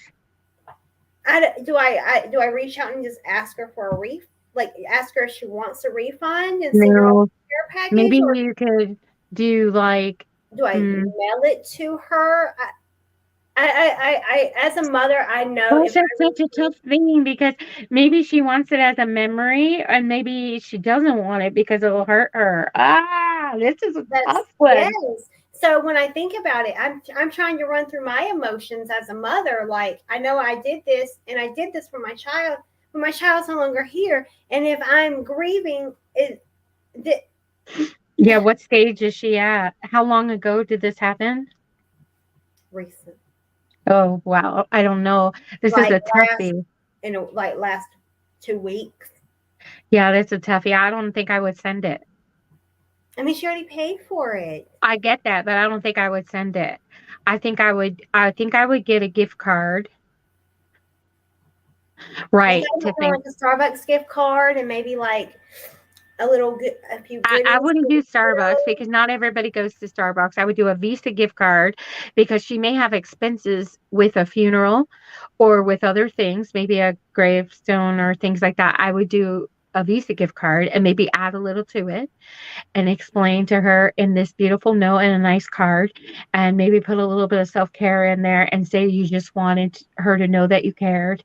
Do I reach out and just ask her for a like ask her if she wants a refund and send her a No. care package, Maybe or you could do like, do I mm, mail it to her? As a mother, I know gosh, if that's I such a tough thing because maybe she wants it as a memory and maybe she doesn't want it because it'll hurt her. This is a that's tough one. yes. So when I think about it, I'm trying to run through my emotions as a mother. Like I know I did this, and I did this for my child, but my child's no longer here, and if I'm grieving, the, Yeah, what stage is she at? How long ago did this happen? recent, Oh, wow. I don't know. This is like a toughie. like last 2 weeks. Yeah, that's a toughie. I don't think I would send it. I mean, she already paid for it. I get that, but I don't think I would send it. I think I would get a gift card, Like right, I to don't know, think. like a Starbucks gift card, and maybe like a few I goodies wouldn't for do the Starbucks kiddos. because not everybody goes to Starbucks. I would do a Visa gift card because she may have expenses with a funeral or with other things, maybe a gravestone or things like that. I would do a Visa gift card and maybe add a little to it and explain to her in this beautiful note and a nice card and maybe put a little bit of self-care in there and say you just wanted her to know that you cared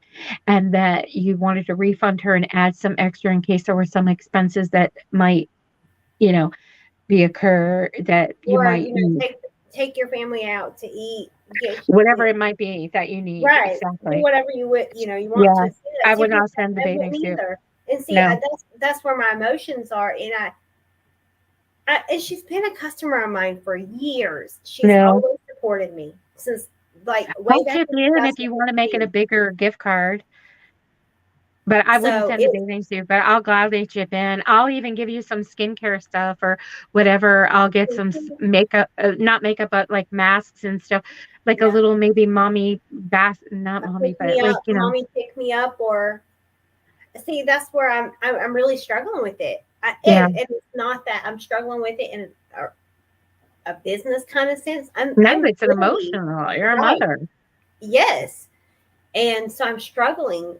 and that you wanted to refund her and add some extra in case there were some expenses that might, you know, be occur that you Or might need. take your family out to eat, get Whatever it might be that you need. right, do Exactly. whatever you would you want to. Yeah. Instead of I that would tipping, not send the I bathing wouldn't suit. either. And see, No. that's where my emotions are, and and she's been a customer of mine for years. She's No. always supported me since like way I'll back chip in in if you want to make it a 2015. bigger gift card. But I wouldn't So send the it bathing suit, but I'll gladly chip in. I'll even give you some skincare stuff or whatever. I'll get some makeup, not makeup, but like masks and stuff, like a yeah, little maybe mommy bath, not mommy, pick but me like, up, mommy, pick me up, or see, that's where I'm really struggling with it. yeah. And it's not that I'm struggling with it in a business kind of sense. No, I'm it's an really emotional. You're a right. mother. Yes. And so I'm struggling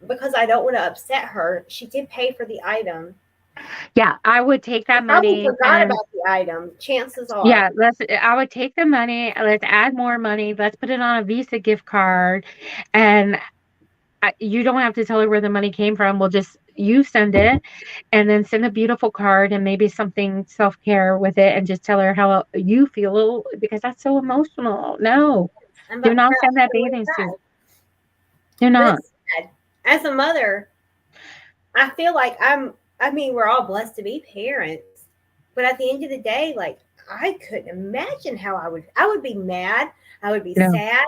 because I don't want to upset her. She did pay for the item. Yeah, I would take I that probably money forgot and about the item. Chances are. yeah, I would take the money, let's add more money, let's put it on a Visa gift card, and you don't have to tell her where the money came from. We'll just you send it and then send a beautiful card and maybe something self-care with it and just tell her how you feel because that's so emotional. No, I'm do about to not cry. send that I'm really bathing suit. sad. Do But not. it's sad. As a mother, I feel like I mean, we're all blessed to be parents. But at the end of the day, like I couldn't imagine how I would be mad. I would be No. sad.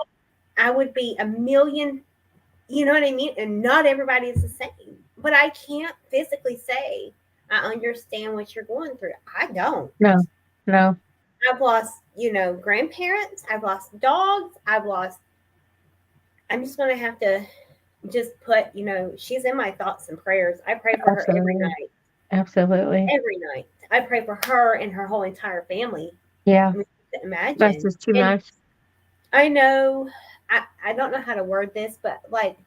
I would be a million you know what I mean? And not everybody is the same. But I can't physically say I understand what you're going through. I don't. No, no. I've lost, grandparents. I've lost dogs. I'm just going to have to just put, she's in my thoughts and prayers. I pray for her every Absolutely. night. Absolutely. Every night. I pray for her and her whole entire family. Yeah. I mean, imagine. That's just too much. I know, I don't know how to word this, but like,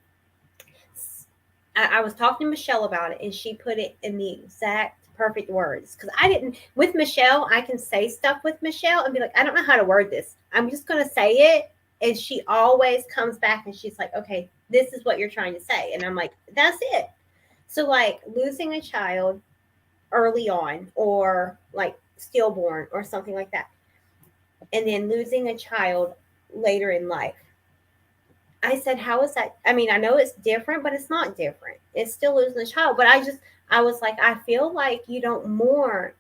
I was talking to Michelle about it, and she put it in the exact perfect words. Because I didn't, with Michelle, I can say stuff with Michelle and be like, I don't know how to word this. I'm just going to say it. And she always comes back and she's like, okay, this is what you're trying to say. And I'm like, that's it. So, like, losing a child early on, or like stillborn or something like that, and then losing a child later in life. I said, how is that? I mean, I know it's different, but it's not different. It's still losing a child. But I was like, I feel like you don't mourn.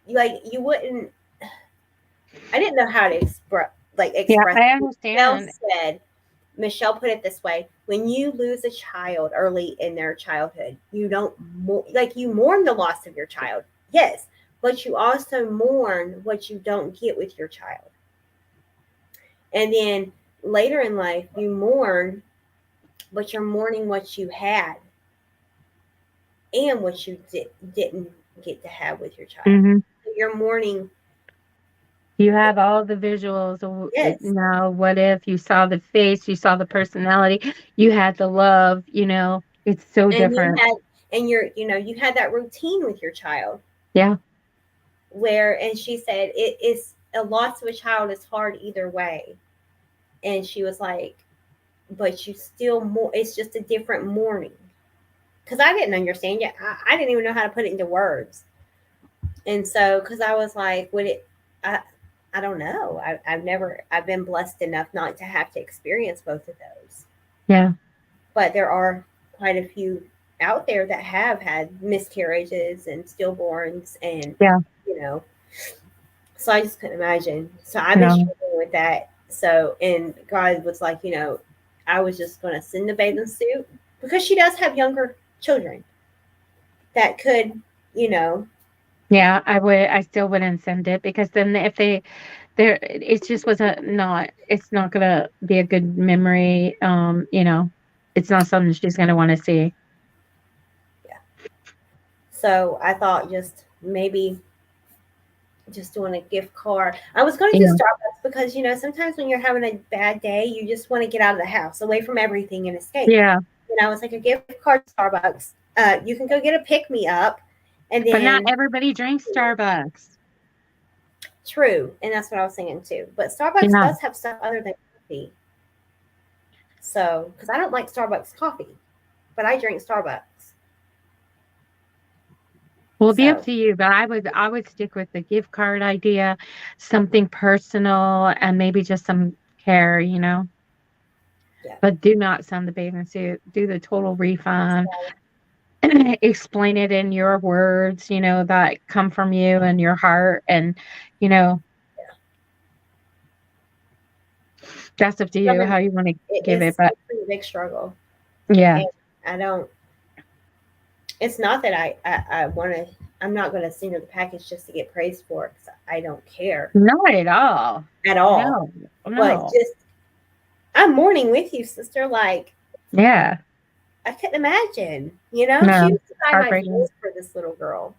Like, you wouldn't, I didn't know how to express. Yeah, I understand. Michelle put it this way: when you lose a child early in their childhood, you don't you mourn the loss of your child, yes, but you also mourn what you don't get with your child. And then later in life, you mourn, but you're mourning what you had and what you didn't get to have with your child. Mm-hmm. So you're mourning. You have all the visuals of Yes. now. What if you saw the face, you saw the personality, you had the love, it's so different. You had that routine with your child. Yeah. And she said, it is a loss of a child is hard either way. And she was like, but you still more, it's just a different mourning. Because I didn't understand yet. I didn't even know how to put it into words. And so, because I was like, I don't know. I've been blessed enough not to have to experience both of those. Yeah. But there are quite a few out there that have had miscarriages and stillborns, and, so I just couldn't imagine. So I've been struggling with that. So, and God was like, I was just going to send the bathing suit, because she does have younger children that could, Yeah, I still wouldn't send it, because then if it just it's not gonna be a good memory. It's not something she's gonna want to see. Yeah. So I thought just maybe just doing a gift card. I was going to do Starbucks, because, sometimes when you're having a bad day, you just want to get out of the house, away from everything, and escape. Yeah. And I was like, a gift card to Starbucks. You can go get a pick-me-up. And then, but not everybody drinks Starbucks. True. And that's what I was thinking too. But Starbucks does have stuff other than coffee. So, because I don't like Starbucks coffee, but I drink Starbucks. Well, it'd be up to you, but I would stick with the gift card idea, something personal, and maybe just some care, Yeah. But do not send the bathing suit. Do the total refund. Explain it in your words, that come from you and your heart, and that's up to you how you want to give it. But it's a big struggle. Yeah. And it's not that I want to, I'm not going to send her the package just to get praised for it, because I don't care. Not at all. At all. No. But just, I'm mourning with you, sister. Like, yeah. I couldn't imagine, No, she was the guy my friends for this little girl.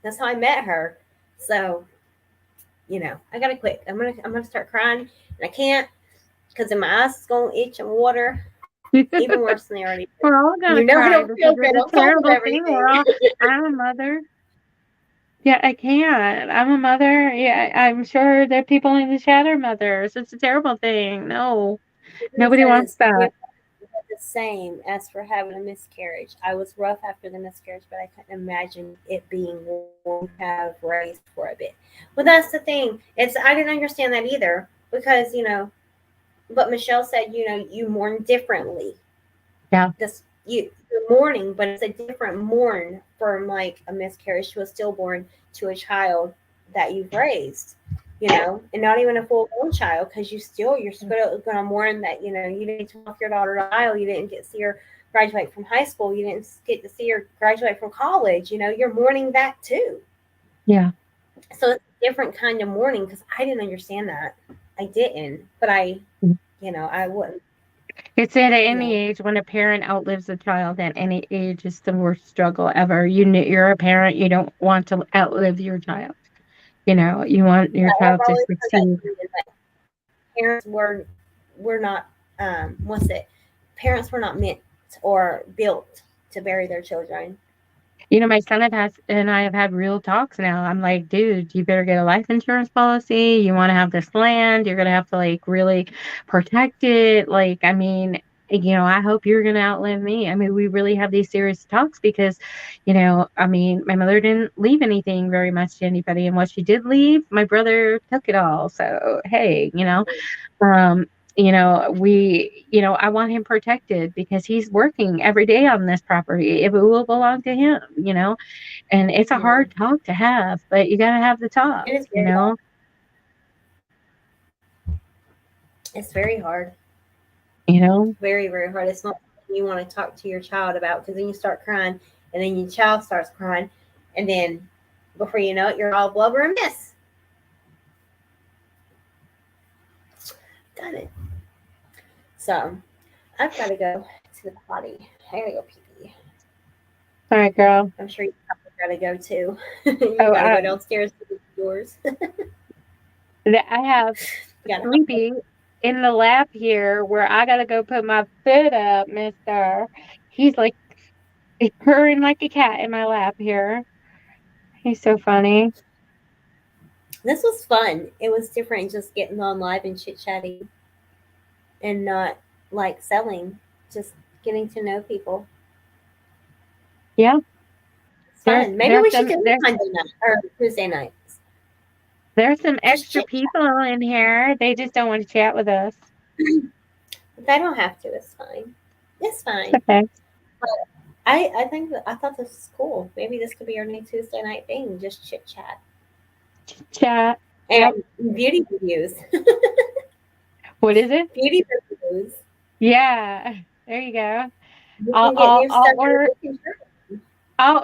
That's how I met her. So, I gotta quit. I'm gonna start crying, and I can't, because then my eyes is gonna itch and water. Even worse than they already. We're all gonna cry. It's a terrible thing. I'm a mother. Yeah, I can't. I'm a mother. Yeah, I'm sure there are people in the chat are mothers. It's a terrible thing. No, nobody wants that. The same as for having a miscarriage. I was rough after the miscarriage, but I couldn't imagine it being one to have raised for a bit. Well, that's the thing. I didn't understand that either, because but Michelle said you mourn differently. Yeah. You're mourning, but it's a different mourn from like a miscarriage to a stillborn to a child that you've raised. and not even a full grown child, because you're still going to mourn that, you didn't walk your daughter to aisle, you didn't get to see her graduate from high school, you didn't get to see her graduate from college, you're mourning that too. Yeah. So it's a different kind of mourning, because I didn't understand that. I didn't, but I wouldn't. It's at any age when a parent outlives a child at any age is the worst struggle ever. You're a parent, you don't want to outlive your child. You want your I've child to always heard that succeed. too, is that parents were not what's it? Parents were not meant or built to bury their children. My son and I have had real talks now. I'm like, dude, you better get a life insurance policy. You want to have this land. You're going to have to like really protect it. Like, I mean, I hope you're going to outlive me. I mean, we really have these serious talks because, I mean, my mother didn't leave anything very much to anybody. And what she did leave, my brother took it all. So, hey, um, I want him protected because he's working every day on this property. It will belong to him, and it's a hard talk to have, but you got to have the talk, It is very hard. It's very hard. Very, very hard. It's not something you want to talk to your child about, because then you start crying, and then your child starts crying, and then before you know it, you're all blubber and mess. Got it. So I've got to go to the potty. I gotta go pee. All right, girl. I'm sure you probably gotta go too. You gotta go downstairs to do yours. I have Sleepy in the lap here where I gotta go put my foot up, mister. He's like purring like a cat in my lap here. He's so funny. This was fun. It was different, just getting on live and chit-chatting and not like selling, just getting to know people. Yeah. It's fun. Maybe we should do it Monday night or Tuesday nights. There's some extra people in here. They just don't want to chat with us. They don't have to. It's fine. It's fine. Okay. But I thought this was cool. Maybe this could be our new Tuesday night thing. Just chit chat. Chat. And beauty reviews. What is it? Beauty reviews. Yeah. There you go. I'll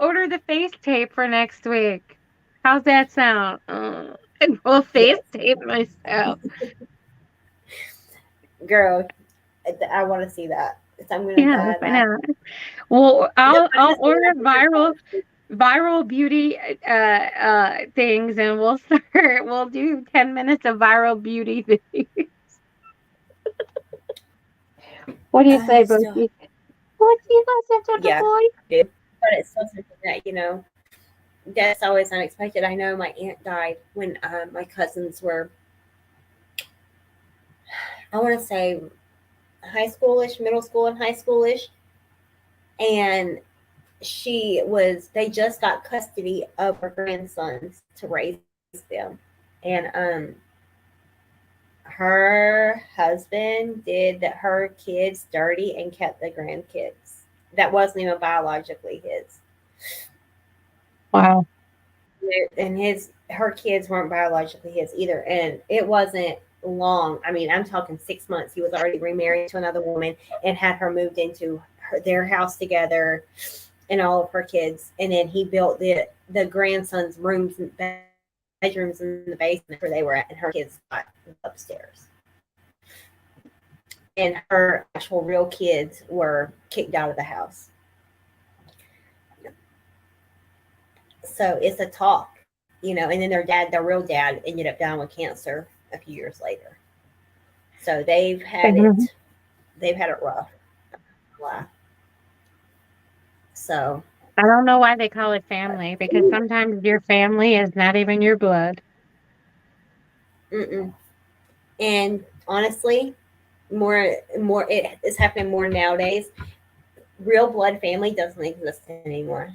order the face tape for next week. How's that sound? We'll face tape myself. Girl, I want to see that. So I'm gonna I know. Well, I'll order viral beauty things, and we'll do 10 minutes of viral beauty videos. What do you say, Bookie? What do you say, boy? But it's still something that, that's always unexpected. I know my aunt died when my cousins were, I want to say, high schoolish, middle school and high schoolish. And they just got custody of her grandsons to raise them. And her husband did her kids dirty and kept the grandkids. That wasn't even biologically his. Wow. And her kids weren't biologically his either. And it wasn't long. I mean, I'm talking 6 months. He was already remarried to another woman and had her moved into their house together and all of her kids. And then he built the grandson's rooms and bedrooms in the basement where they were at, and her kids got upstairs. And her actual real kids were kicked out of the house. So it's a talk, and then their real dad ended up dying with cancer a few years later. So they've had it rough. Wow. So I don't know why they call it family, because sometimes your family is not even your blood. And honestly, more it is happening more nowadays. Real blood family doesn't exist anymore.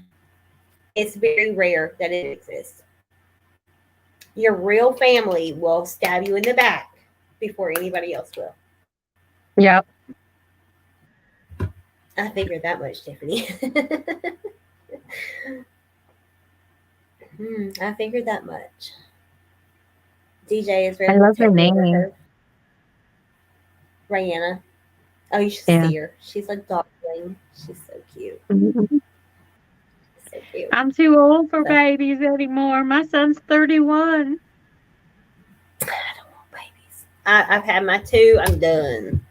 It's very rare that it exists. Your real family will stab you in the back before anybody else will. Yep. I figured that much, Tiffany. I figured that much. DJ is very I love her protective over name. her. Rihanna. Oh, you should Yeah. see her. She's a darling. She's so cute. Mhm. So cute. I'm too old for So- babies anymore. My son's 31. I don't want babies. I've had my 2. I'm done.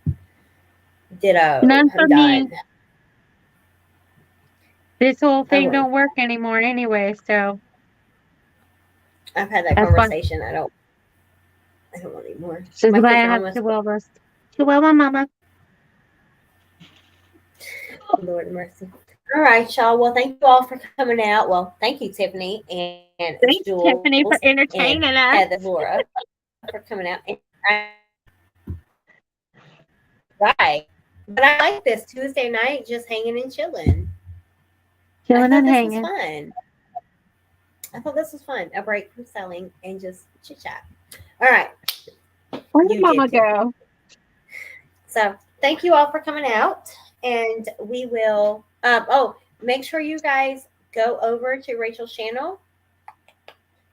Ditto. None for I'm me. done. This whole thing would. don't work anymore anyway, so I've had that that's fine. conversation. I don't want any more. This is My why I kids are have almost chihuahuas. Chihuahua mama. Lord mercy. All right, y'all. Well, thank you all for coming out. Well, thank you, Tiffany and Thanks, Jules Tiffany, for entertaining and us. Heather, Laura for coming out. Right. But I like this Tuesday night, just hanging and chilling. Chilling I and thought this hanging. was fun. I thought this was fun. A break from selling and just chit chat. All right. Where You did mama did, go? So thank you all for coming out, and we will. Make sure you guys go over to Rachel's channel.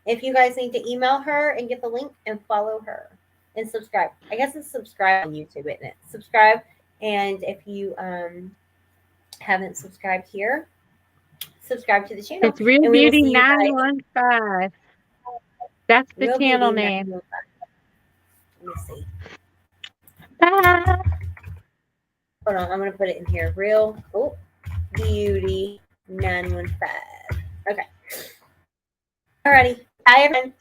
If you guys need to email her and get the link and follow her and subscribe. I guess it's subscribe on YouTube, isn't it? Subscribe, and if you haven't subscribed here, subscribe to the channel. It's Real and we will Beauty see you guys. 915. That's the Real channel Beauty name. 915. Let me see. Bye. Hold on, I'm gonna put it in here. Real Beauty 915. Okay. Alrighty. Bye everyone.